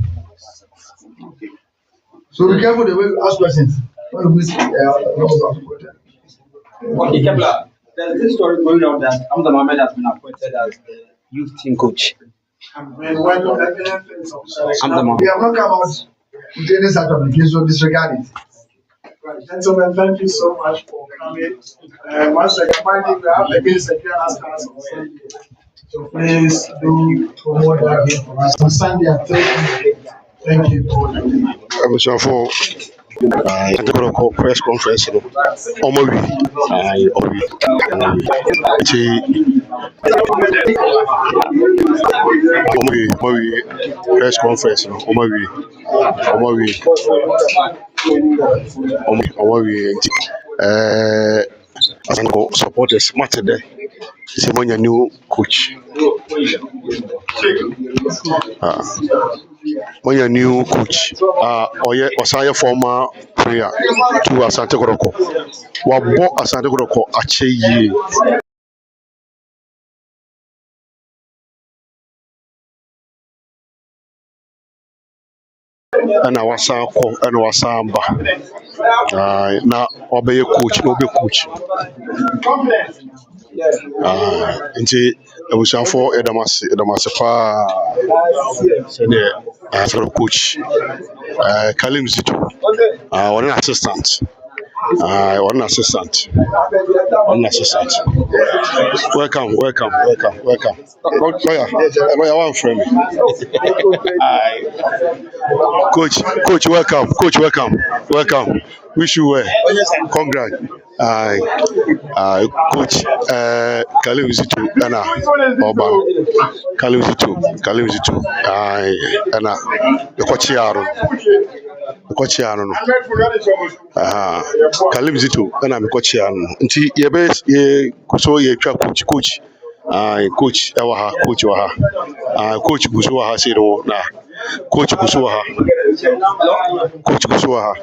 So be careful the way you ask questions. Okay, Kepler, there's this story going on that Hamza Mohammed has been appointed as the youth team coach. We have not come out with any such application, so disregard it. Right, gentlemen, thank you so much for coming. Once again, finally, we have the minister here as council on Sunday. So please do promote that here for us on Sunday at 3. Thank you for what you do. For Asante Kotoko press conference no omo wi press conference no omo wi Asante supporters match there is a new coach. When your new coach, or your former player to Asante Kotoko, what bought Asante Kotoko achieve. And I was Samba. Now, obey coach, coach. Into I was for Edamas coach Karim Zito, one assistant. One assistant. Welcome. Lawyer, one friend. Coach, welcome. Wish you well. Congrats. Coach Karim Zito, Karim Zito, the coach Aaron. Karim Zito, and I'm coach Aaron. Until your best, so you coach. Coach Coach Busuaha said, Coach Busuaha.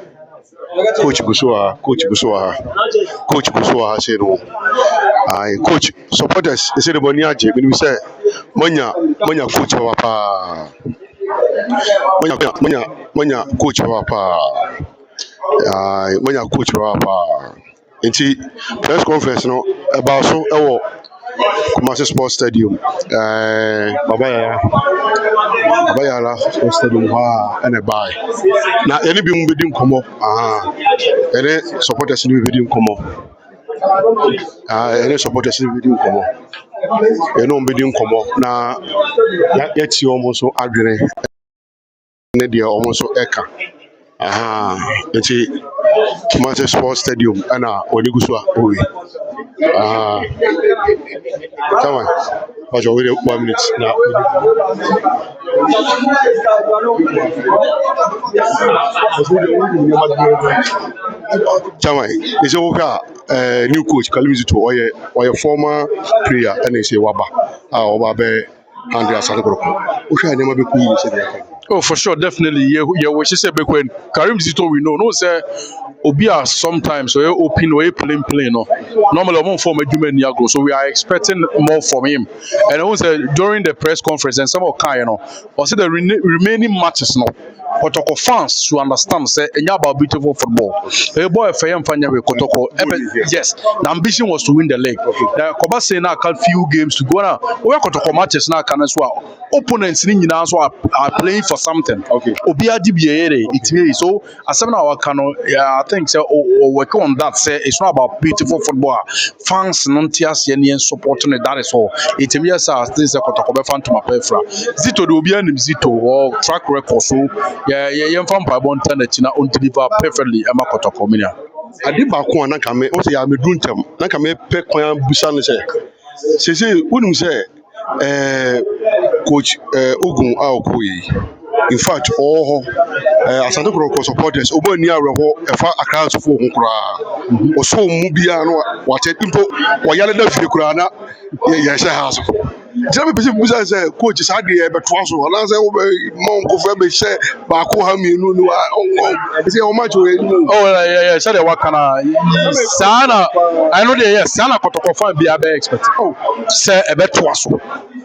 Coach Busua, Coach Busua said, I coach supporters. They said the Boniaji. When we say, Manya coach papa, Manya coach papa, Manya coach papa. Nti press conference no about so Kumasi Sports Stadium. Baba Yara Sports Stadium and a buy. Now any be moving come up. Any supporters will be come up. Any supporters will be come up. Any be come up. Now yet you almost agree. Nedia almost eka. Nti Kumasi Sports Stadium and Oniguswa Owi. Come on. Watch your video 1 minute now. Chama, is a new coach Karim Zito or a former player and they say Waba or Babe and Asante Kotoko. Never be cool. Oh, for sure, definitely. Yeah, what she said back when Karim Zito, we know, no, say, Obia sometimes, or open or plain, no. Normally, I'm from a human Yago, so we are expecting more from him. And I was during the press conference, and some of Kayano, or say the remaining matches, no. Kotoko fans to understand, say, about beautiful football. A boy, if I am finding with Kotoko, yes, the ambition was to win the league. The Kobase now got few games to go now. Where Kotoko matches now can as well. Opponents in are playing for something. Okay. Obia DBA, it means so. As some our cano, I think say work on that. Say it's not about beautiful football. Fans non-tias and supporting it. That is all. It means as things that Kotoko fan to my pefra. Zito do Obia and Zito or track record so. Yeah, fan by one turn that you know deliver perfectly. Emma Kotoko minia. I did back one. Nakame. Also, I am a druntem. Nakame pe kwa busan say. Say, wouldn't say. Coach Ogun Aokoye. In fact, all Asante Kotoko supporters, over near a far across for Hukra, or so Mubiano, what it into Wayala Fikrana, yes, I have. Jimmy People say, Coach is hardly ever twice, and I say, Monk of Rebbe say, Bakohami, no, I say, how much? Oh, yeah, said what can Sana, I know the Sana Kotoko fan be a better expert. Oh, say a better was.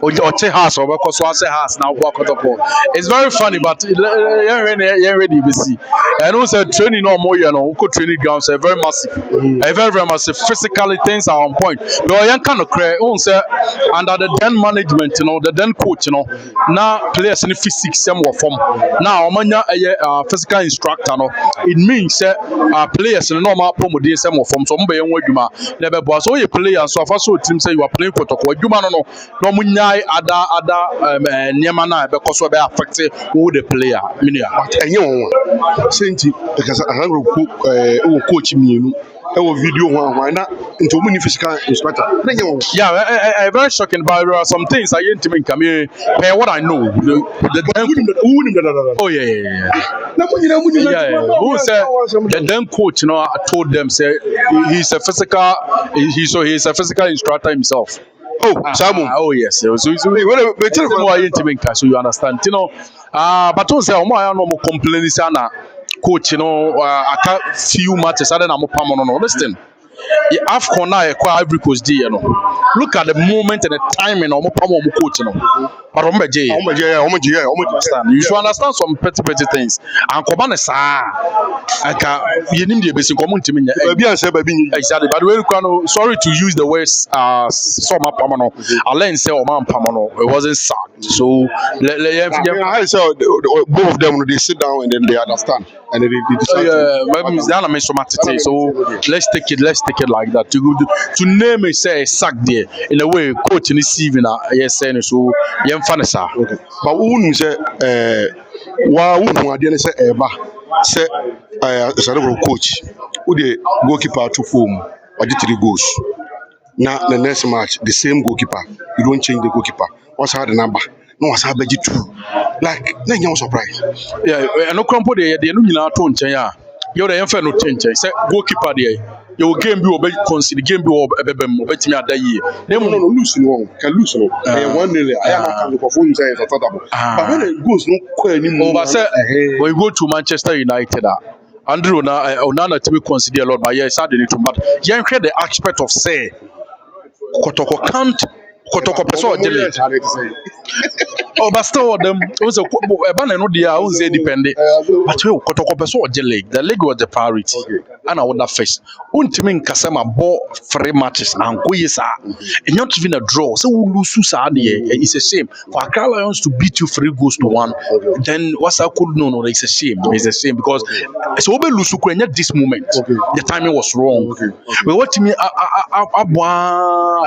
Or house or because I say house now walk out of ball. It's very funny, but you're ready to see. And also training no more, you know, training grounds are very massive, very massive. Physically things are on point. But I kind of create say under the then management, you know, the then coach, you know, now players in the physics some were from now manya a physical instructor, no, it means players in normal promo some were from some by one never was all your players. So far so team say you are playing protocol, you man no munya other Niamana because we are affected who the player. And you Sainty because I have coach me. Video why not into many physical instructor. Yeah, very shocking, but there are some things I ain't even come here. What I know, oh yeah. Who said the then coach? You know, I told them say he's a physical instructor himself. Oh, Samu. Oh yes. So you understand, you know. But don't say, I know complaining, coach, you know, I can't few matches. I don't know. Listen, AFCON now, Ivory Coast, you know. Look at the moment and the timing of coach, you know. But you should understand some petty things. And Kobana sa, you need the basic community. Exactly. But sorry to use the words Soma Pamano. Alain say Oman Pamano. It wasn't sad. So I saw both of them, they sit down and then they understand. And they decide. So let's take it like that. To name it, say sack there in a way, coach in this evening, yes, saying so. Fanasa. Okay. But who say say as a coach who the goalkeeper to form or the 3 goals. Now the next match the same goalkeeper, you don't change the goalkeeper. What's the number? No, what's the 2? Like then you're surprised. Yeah, I no crumple there, they no to change. You're the infernal change. Say goalkeeper there. Your game be obey consider game be obey me at that year. No, lose no, can lose no. 1-0. I am not perform say it's affordable. But when it goes no anymore. But say when you go to Manchester United, Andrew Onana to be considered a lot, but yes, I didn't. But yeah, the aspect of say Kotoko can't Kotoko person delay. Oh, but still, them also a banner no dia own say dependent. But you Kotoko person or leg. The leg was the priority. And I would have faced. Untimin Kasama ball 3 matches and go yes, and not even a draw. So we lose it's a shame for Accra Lions to beat you 3 goals to 1. Then what's I could know? No, it's a shame. It's a shame because so we lose at this moment. The timing was wrong. But what me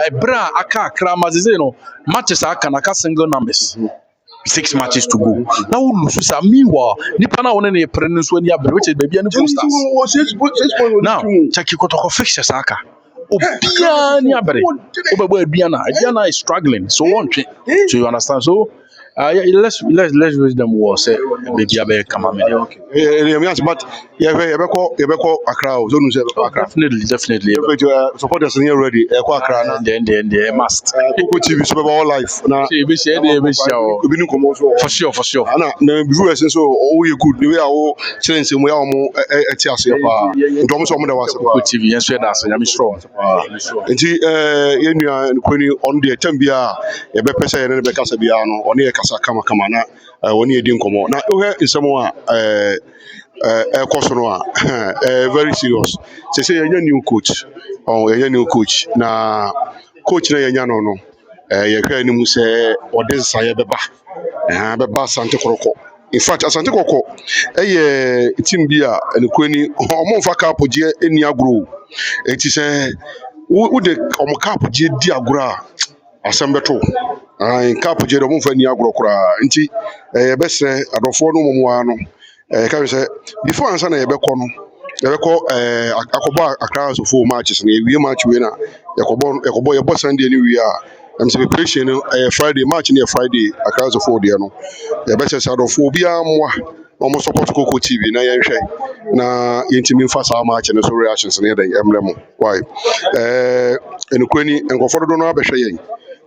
Ebra Aka Kramazino matches are Kanaka single numbers. 6 matches to go. Now we lose some meanwhile. Nipana one any presence when you have which is baby and posters. Now check you got to fix your saka. Obiana Diana is struggling. So so you understand? So yeah, let's raise them war say baby abe come on. But yeah, Accra. Definitely. Supporters are ready. Accra. Then they must. Koko TV so all life. Now for sure. Ana na viewers so all you good. The way our challenge we are more etias pa. Ndomo so mo da wase Koko TV yes we da so nyame strong. Nti yenua nkoni on the time bia e be pese ye ne be kasa bia no one ye kasa kama na one ye di nkomo na we nsemo a ekoso no a very serious say yenya new coach new coach na coach na yenya no ye hwa ni mu say odinsa ye beba beba Asante Kotoko. In fact, Asante Kotoko team bia nkoni omo fa cup je eni agro enti say wo de omo cup je di agro a asambeto cup je do mo fa ni agro kura enti ye bese adofo no momo no ka say before ansa na ye beko no yɛbɛkɔ akɔbɔ Accra so matches na ewie match we na yɛkɔbɔ Sunday ni wie a say preparation no Friday match na Friday Accra so deɛ no yɛbɛhyɛ sɛ adɔfo obiara mmoa ɔmo support Koko TV na yɛnhwɛ na yɛntimi mfa saa match no so reactions na yɛdɛ ɛmrɛ mo why ɛnokura ni nkɔfɔ dodo no abɛhwɛ yɛn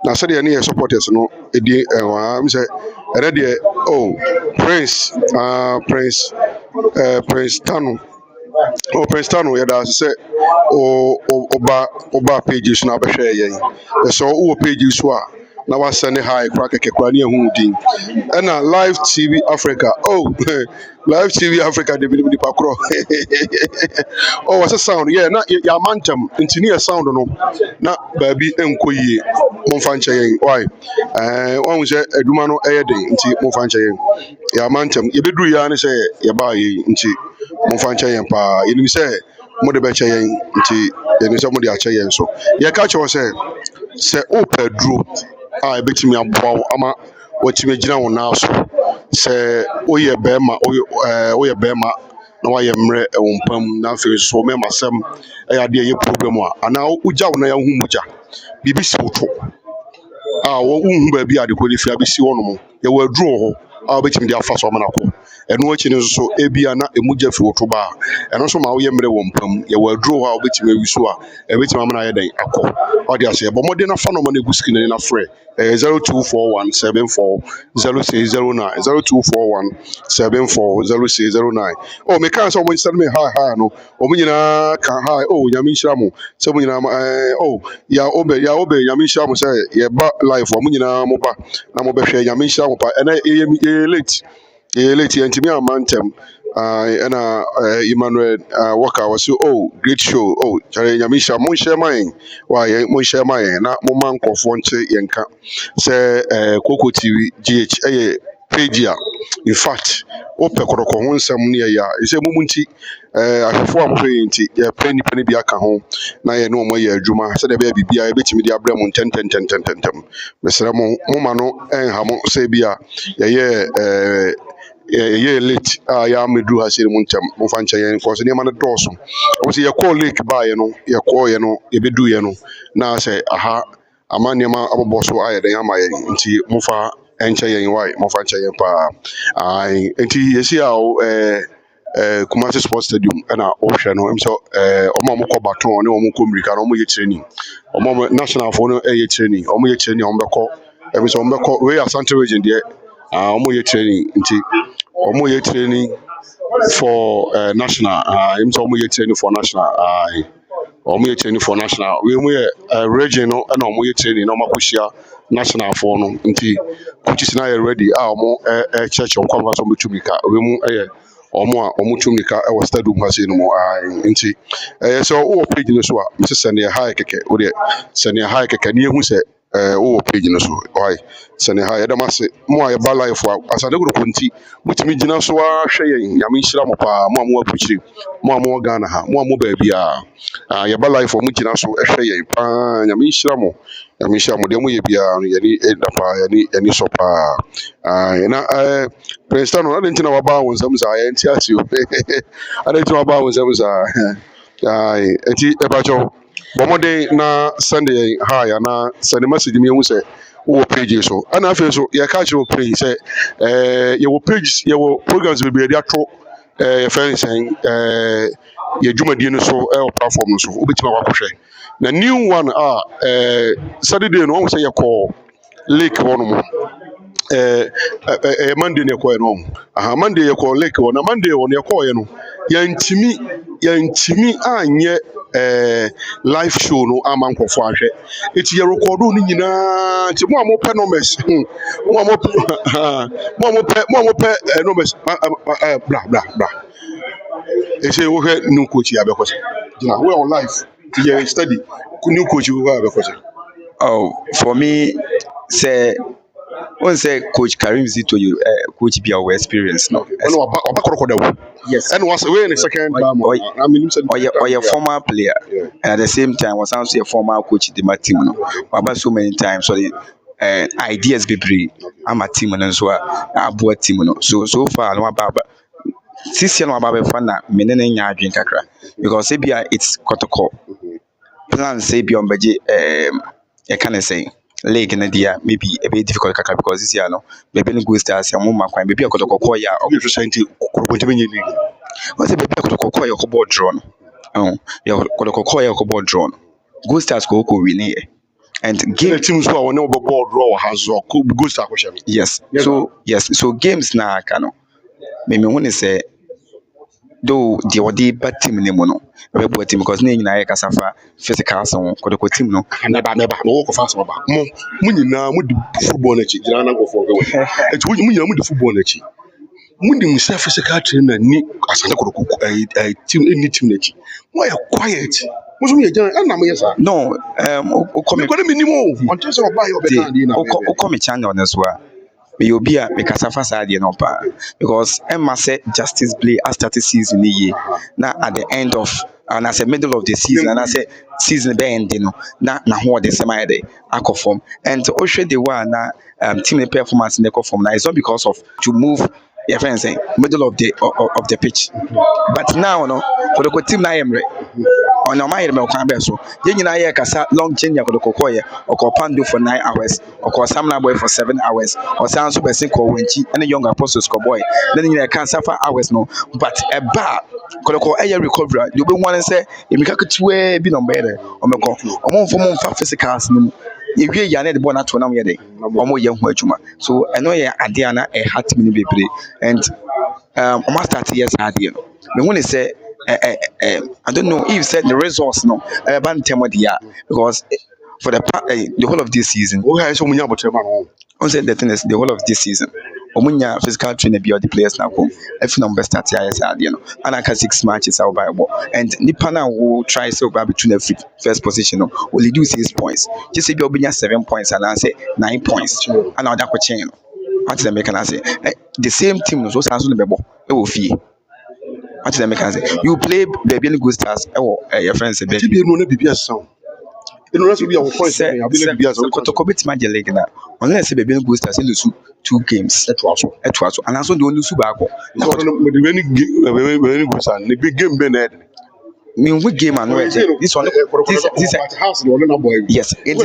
na sɛdeɛ ne yɛ supporters no ɛdi am sɛ ɛrɛ deɛ Prince Tano Prince Tano yada say oba pages na abɛhwɛ yɛn so wo pages so a na wasane high crack kekwa ne hu din ɛna live TV Africa live TV Africa de bi pakro what's the sound na ya mantam nti sound no na baabi enkoyie momfa nkyɛ yɛn why wɔn sɛ adwuma no ɛyɛ den nti momfa nkyɛ yɛn ya mantam yɛbɛduru ya ne sɛ yɛba yɛn nti momfa nkyɛ yɛn pa yɛnim sɛ mode bɛkyɛ yɛn nti yɛnim sɛ mode akyɛ yɛn so yɛka kyerɛ sɛ opaduro a ebetimi aboa ama watimi gyina wo na so sɛ oyɛ bɛma na wayɛ mmerɛ wo mpam na afei so mɛma sɛm ɛyɛ ade ɛyɛ problem a ana wogya wo na yɛho mugya bibi si woto a wo hu baabi ade kɔ ne fi abɛsi hɔ nom yɛwɔ aduro hɔ a wobɛtumi de afa so amana kɔ ɛno akyi ne nso ebia na emugya fi woto ba ɛno nso ma woyɛ mmerɛ wɔ mpam yɛwɔ aduro hɔ a wobɛtumi awi so a ɛbɛtumi amana ayɛ den akɔ ɔde ase bɔ mmɔden na fa no ma no egu screen na frɛ 024174 0609 0241 740609 me kan so mo send me hi no o mo nyina kan hi nyame nhyira mo sɛ mo nyina ya obe nyame nhyira mo sɛ ye ba live o mo nyina mo ba na mo bɛhwɛ nyame nhyira mo pa ɛna ye late ntimi amantem ɛna Emmanuel Waka was great show chare nyame nhyira mo nhyɛ man wa ye mo nhyɛ man na mo man nkɔfo nkyɛ yɛnka sɛ Koko TV GH page a in fact ope Kotoko ho nsɛm ne ya ɛsɛ mo munti ahwefo a mo hwɛ nti yɛ pɛ nipa ne bi aka ho na yɛ ne mo yɛ adwuma sɛ de bɛ bibia yɛbɛtimi de abrɛ mo ntɛntɛntɛntɛntɛm mesrɛ mo ma no ɛnha mo sɛ bi a yɛyɛ late a yɛ ameduru ha sɛ mo ntɛm mo fa nkyɛ yɛn kɔ so nneɛma no dɔɔso ɔsɛ yɛkɔɔ lake baeɛ no yɛkɔɔyɛ no yɛbɛduiɛ no na sɛ aha ama nneɛma abobɔ so ayɛ den ama yɛn nti mo fa enche yen why mo fa nche yen pa enti yesi a Kumasi Sports Stadium na o hwe no em so omo mo kɔ baton ne omo kɔ mirika no omo ye training omo national fo no ye training omo ye training omo bɛkɔ em so omo bɛkɔ we Asante region there omo ye training nti omo ye training for national. I'm so much training for national. Ọmụ yɛ training for national. We mu yɛ region no ɛna ɔmụ yɛ training na ɔmụ akɔhyia national for no. Nti coaches na yɛ ready a ɔmụ ɛkyerɛkyerɛ nkwa mfa so ɔmụ tu mirika. We mu ɛyɛ ɔmụ a ɔmụ tu mirika ɛwɔ stadium ha sei no mu. Nti ɛyɛ sɛ ɔwɔ page no so a mesi sɛ neɛ ha yɛ kɛkɛ. O deɛ sɛ neɛ ha yɛ kɛkɛ ne ehu sɛ ɔwɔ page no so. Ɔyɛ sɛ neɛ ha yɛ dɛm ase mo a yɛba live a Asante Kotoko nti mutumi gyina so a hwɛ yɛn. Nyame nhyira mo paa mo a mo abukyire mo a mo wɔ Ghana ha mo a mo baabi a yɛba live a mo gyina so hwɛ yɛn paa. Nyame nhyira mo. Nyame nhyira mo deɛ moyɛ biara no yɛne ɛda paa yɛne sɔ paa. Na Prince Tano ade nti na waba wo nsɛm saa yɛnte ase o. Ade nti na waba wo nsɛm saa. Enti ɛbakyɛw bɔ mmɔden na send yɛn hi anaa send message mi ehu sɛ wowɔ page so. Ɛna afei so yɛka kyerɛ wo page sɛ yɛwɔ pages yɛwɔ programs bebree yɛde ato yɛfrɛ ne sɛn yɛ dwumadie no so ɛwɔ platform no so wobɛtumi akɔhwɛ. Na new one Saturday no ɔhu sɛ yɛkɔɔ lake hɔ nom. Monday na yɛkɔɛ no Monday yɛkɔɔ lake hɔ na Monday hɔ no yɛkɔɔɛ no yɛntimi anyɛ live show no ama nkɔfo ahwɛ. Eti yɛ record no nyinaa nti mo a mopɛ numbers mo a mopɛ numbers bla ese wo hwɛ new coach ya bɛkɔ sɛ gyina we on live ti yɛ study new coach wo hwɛ bɛkɔ sɛ. Oh, for me, say, one say Coach Karim Zito, you coach be our experience now. Yes. And was away in the second time. I mean, or your former player, and at the same time was also a former coach in my team. About so many times, so the ideas be free. I'm a team and so I bought team. So far, no about. This year, no about fun. Menen ya drink kakra because it's Kotoko. Plan say beyond budget. I can't say. Leg in the dia maybe a bit difficult because this year no maybe no good stars and more kind maybe I could call ya or you trying to what's a baby I could call your board drawn. Oh, you could call your board drawn. Good stars go win here. And game teams who are no board draw has or good star question. Yes. So games na cano. Maybe when say though the odi bad team name no we team because na nyina kasafa physical so Kotoko team no never no go fast mo nyina mo di football na chi jina na go for go et mo nyina mo di football na chi mo di self physical trainer ni Asante Kotoko team any team na chi mo ya quiet mo so me jina na mo yesa no come ko me nimo until so buy your better na o come channel na so a me obi a me kasafa sa de no pa because Emma said justice play as 30 season year na at the end of and as a middle of the season and I say season be end no na ho de sema de akofom and ohwe the one na team performance in the form now it's not because of to move your friends saying middle of the pitch but now no for the team na emre on your mind me kan be so ye nyina ye kasa long chain ya Kotoko ye okopando for 9 hours okọ samna boy for 7 hours or sound so person ko wenchi and young apostles ko boy then nyina kan safa hours no but a bar Kotoko eye recovery you be one say emika ketwe bi no better omeko omomfa physicals no ewie ya na de bona to na mo ye de omo ye ho adwuma so eno ye ade ana e hat me bebre and omo start years ade no me hu say I don't know if said the resource no because for the whole of this season on said the thing is the whole of this season omunya physical trainer be all the players now come if number start here and I can 6 matches out by ball and nipa na will try so by between the first position no only do 6 points just say be obinya 7 points and I say 9 points and now that chain what the make can say the same team so sounds no be ball e wo fie what the make can say you play baby good stars your friends say baby no na bibia sound no na so be our point say bibia so Kotoko bit magic league na unless say baby good stars lose 2 games etwaso and also the only su back na when go san the big game be na me we game and this one this house the one na boy yes and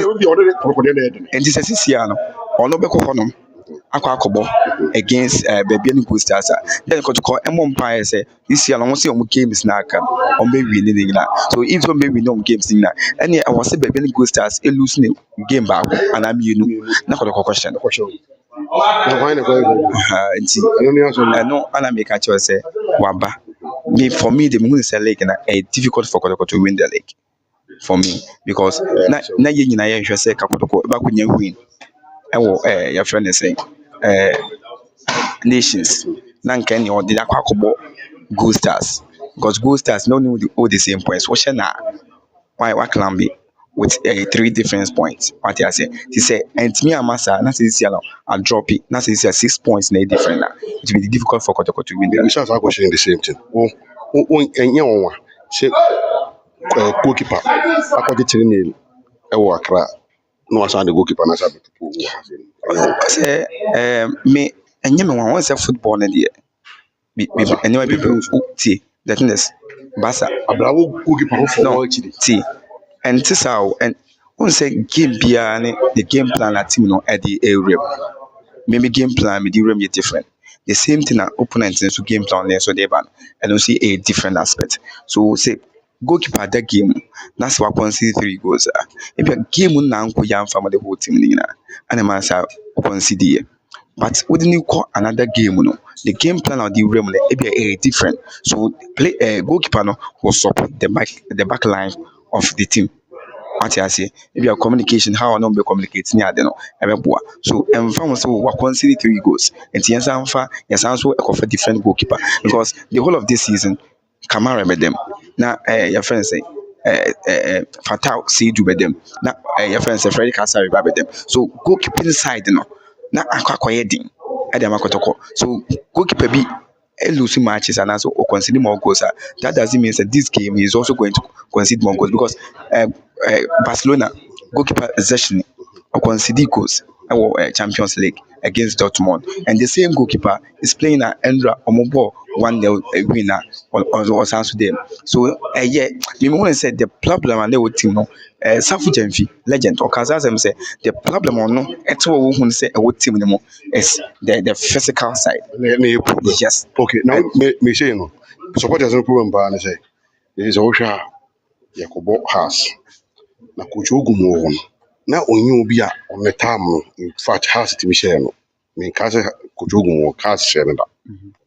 this is here no ono be ko honom akobo against baby good stars then Kotoko empire say this year no say games na aka on be winning na so if some be win games na and I was say baby good stars e lose game back and am you na Kotoko question no why na go no ana make a choice say waba. Me for me, the moon is a league and it's difficult for Kotoko to win the league. For me, because na ye nyina ye hwɛ sɛ Kotoko ba kunya win. Ɛwɔ your friend is saying nations. Na nka ne ɔde akɔbɔ Gold Stars. Because Gold Stars no know all the same points. What na why can be with 3 different points. What I say? She say, and me and Massa, not say I drop it, not say 6 points, no different. It will be difficult for Kotoko to win. We start questioning the same thing. One, say, goalkeeper, akɔgye kyerɛ ne ɛwɔ Accra. No asan the goalkeeper na sabe Say, me, and you know, one say football in the anyway, people see the thing is, Basa, Abravo goalkeeper for no, see, and this how, and one say game behind the game plan at team no at the area. Maybe game plan with the room is different. The same thing that opponents into game plan there so they ban and don't see a different aspect. So say goalkeeper that game, that's what one see 3 goals. If a game now go yam from the whole team and a man say upon CD. But wouldn't you call another game? No, the game plan of the room be different. So play goalkeeper no will support the back line of the team. What I say, if your communication, how I know be communicating, I don't know. So, and from so we consider 3 goals. And yes, I'm also a different goalkeeper because the whole of this season, Kamara with them. Now, your friends say, Fatal see do with them. Now, your friends say, Freddy Kasari with them. So, goalkeeping side, no. Now, I'm quite so, goalkeeper be losing matches and also conceding more goals. That doesn't mean that this game is also going to concede more goals because Barcelona goalkeeper Zeshny conceded goals in Champions League against Dortmund, and the same goalkeeper is playing at Endra Omobo 1-0 winner on Saturday. So yeah, me want to say the problem and they would team no Safu Jenfi legend or Kazazem say the problem or no it's what we say a team anymore is the physical side. Yes. Okay, now me say no. Supporters no problem ba na say. There is a Osha Yakobo has. Na coach Ogumo won. Na onye obi a on the time no. In fact, has to be share no. Me ka say coach Ogumo has share no da.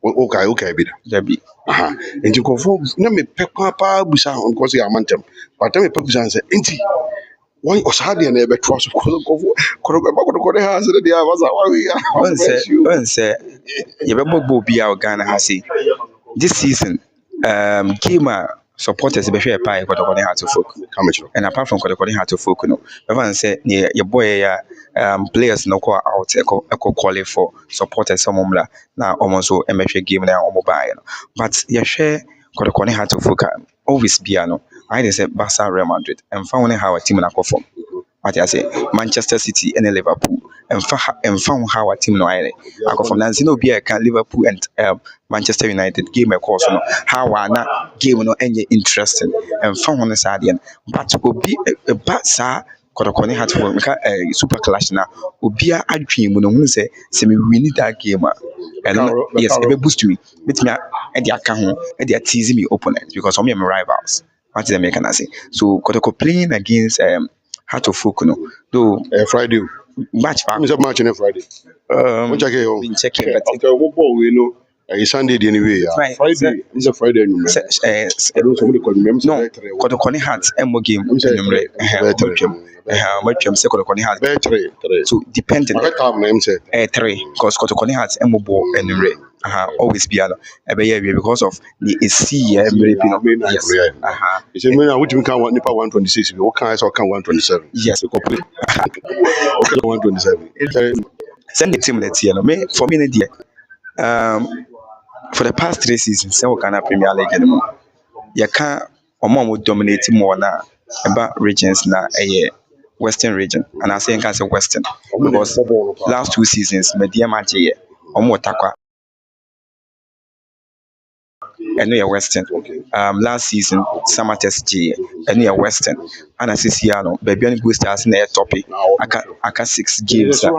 Okay bi da. There be. Aha. Enti kofo na me pe pa busa on because ya mantem. But me pe busa say enti why osade na ebe trust kofo ko has the dia was why One say you be bobo bi a Ghana has this season game supporters be share pie Kotoko had to folk. And apart from Kotoko had to folk no. Everyone say your boy players no go out echo calling for supporters some na almost so MFA game na mobile. But you share Kotoko had to folk always be no. I say Barca Real Madrid and found how a team na perform. What I say Manchester City and Liverpool and found how a team no I go from Nancy no be can Liverpool and Manchester United game of course no how na game no any interesting and found on the side but obi a bad sa Kotoko had for super clash na obi a dream no hu say me win that game and yes e be boost me with me and the account and they teasing me opponent because some of my rivals what is the make can say so Kotoko playing against Heart of Folk no though Friday match back. Match on Friday. Been checking but after one ball we know it's Sunday anyway. Friday it's a Friday anyway. I don't somebody call me. No, Kotoko Heart MO game anyway. Match say Kotoko Heart. So depending. 3 because Kotoko Heart MO ball anyway. Always be because of the AC yes. You say me which we can 126 we can also can 127. Yes, okay 127. Send the team let's me for me for the past 3 seasons say Ghana Premier League anymore. You can't dominate more na about regions na Western region and I say can say Western because last 2 seasons media match takwa and we are Western. Last season, Summer Test G, and we are Western. And as is here, no, baby, on Gold Stars in the topic. I can 6 games. I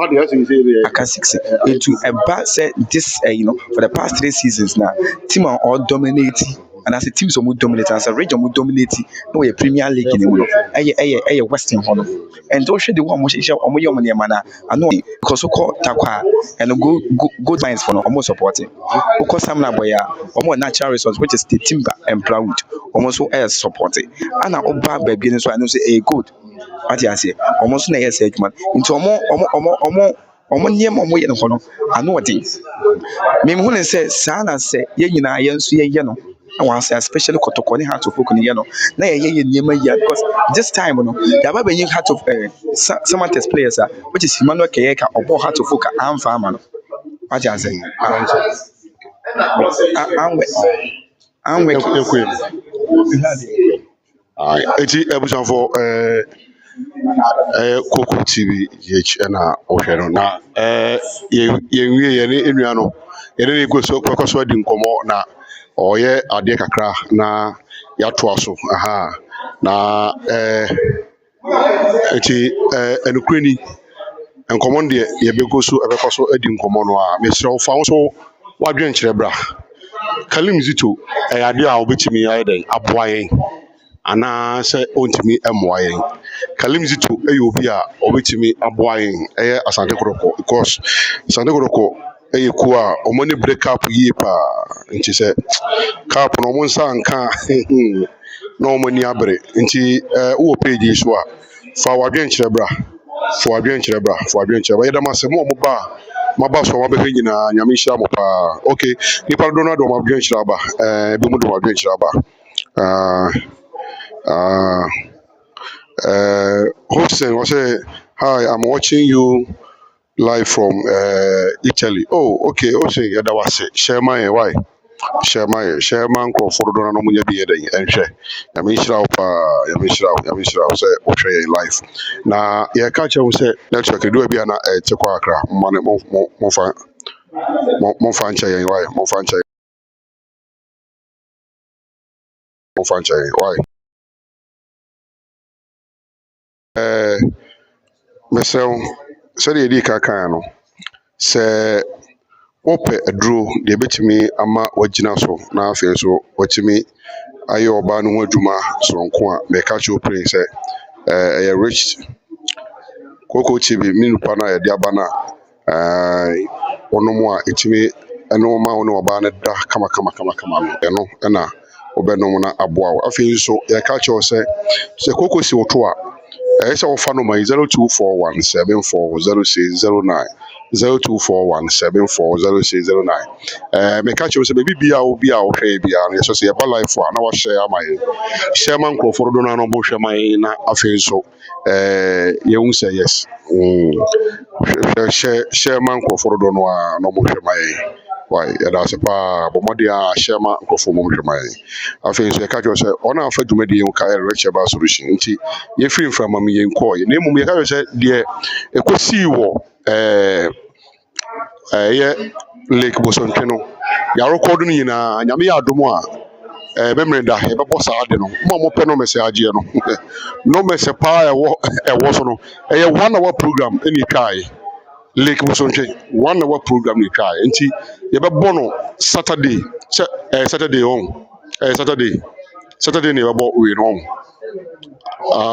can 6 into a bad set. This, for the past 3 seasons now, team are all dominating and as a teams omo dominate as a region omo dominate no we Premier League ni mo no eye Western hono and do hwe the one mo hye omo ye omo ne ma na ano because so call takwa and go science for no omo supporting uko samna boya omo natural resource which is the timber and plywood omo so air supporting ana oba ba bi ni so I know say good ati ase omo so na yes adwuma nti omo niem omo ye no hono ano odin me hu ne say saa na say ye nyina ye nso ye no I want to say especially Kotoko ni heart of folk ni ye no na ye niema ya because this time no ya ba be heart of some of the players which is Emmanuel Keyeka obo heart of folk am farmer no ati ase anwe eti ebusanfo Koko TV GH na ohwe no na ye nwie ye ne enua no ye ne go so kwaso adi nkomo na oye ade kakra na ya to aso aha na eti enukreni nkomo de ye bego so ebeko so adi nkomo no a mesrew fa so wadwen kire bra Karim Zito ade a obetimi ayeden aboayen ana sɛ ontimi ɛmmoa yɛn Karim Zito ɛyɛ obi a ɔbɛtumi aboa yɛn ɛyɛ Asante Kotoko because Asante Kotoko ɛyɛ kuo a ɔmo ne break up yie paa nti sɛ cap no ɔmo nsa nka na ɔmo ani abere nti wowɔ page so a fa wadwen kyerɛ bra yɛda mo ase mo ɔmo ba a maba so mabɛhwɛ nyinaa nyame nhyira mo paa okay nipa dodo no de ɔmo adwen kyerɛ aba ebi mu de ɔmo adwen kyerɛ aba Hobson was say, hi, I'm watching you live from Italy. Oh, okay. Hobson, yeah, that was it. Share my why? Share my Crawford on Munya be and share. Yamishra, say, okay, live. Now, yeah, catch up, say, let's check do a be an Tequakra, Mon franchise, why? Mon franchise, why? Myself, said the Kaka, no, say, wopɛ aduro deɛ ɛbɛtumi ama wagyina so na afei so watumi ayɛ ɔbaa no ho adwuma soronko a mɛka kyerɛ pray sɛ ɛyɛ rich Koko TV me nipa no a yɛde aba no a ɔnom a ɛtumi ɛno ma wo ne ɔbaa no da kama no ɛno ɛna wobɛnom na aboa wo afei nso yɛka kyerɛ wo sɛ Koko si wo to a ɛyɛ sɛ wofa no ma 0241 740609 0241 740609 meka kyerɛ sɛ baabi bia wo bia wohwɛ bia no yɛsɛ sɛ yɛba life a na wahyɛ ama yɛn hyɛ ma nkurɔfoɔ dodo no ano bohwɛ ma yɛn na afei nso yɛhu sɛ yes hyɛ ma nkurɔfoɔ dodo no a na ɔmohwɛ ma yɛn why yɛda ase paa bɔ mmɔden a hyɛ ma nkurɔfoɔ mɔmohwɛ ma yɛn afei nso yɛka kyerɛ sɛ ɔno a afa dwumadi yɛn ka ɛrɛkyɛ ba solution nti yɛfiri mframa mu yɛn kɔɔ na mmom yɛka kyerɛ sɛ deɛ ɛkɔsii wɔ ɛyɛ lake bosontwe no yɛarekɔdo no nyinaa nyame yɛ adom a bɛmmerɛ da yɛbɛbɔ saa ade no mo a mopɛ no mɛsɛ agyeɛ no no mɛsɛ paa ɛwɔ so no ɛyɛ 1 hour program ɛne twaeɛ lake bosontwe 1 hour program ne twaeɛ nti yɛbɛbɔ no Saturday Saturday on Saturday ne yɛbɛbɔ wei no on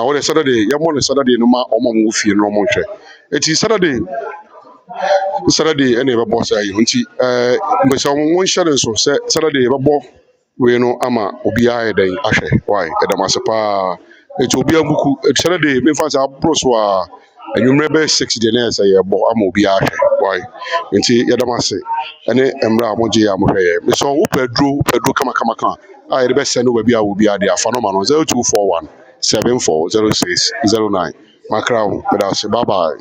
wɔde Saturday yɛbɔ no Saturday no ma ɔmo mo fie no ɔmo nhwɛ eti Saturday ɛna yɛbɛbɔ saa yi nti mbɛsɛ ɔmo nhyɛ ne nso sɛ Saturday yɛbɛbɔ wei no ama obiara yɛ dɛn ahwɛ why ɛdam ase paa eti obiara buku Saturday mefa sɛ aboro so a anwummerɛ bɛyɛ 6 deɛ na yɛ sɛ yɛbɔ ama obiara ahwɛ why nti yɛdam ase ɛne mmerɛ a mogye yɛ a mohwɛ yɛ mesɛ wopɛ aduro kama a yɛde bɛsɛ no baabi a wɔ biara de afa no ma no 0241 740609 makra wo mɛda ase bye bye.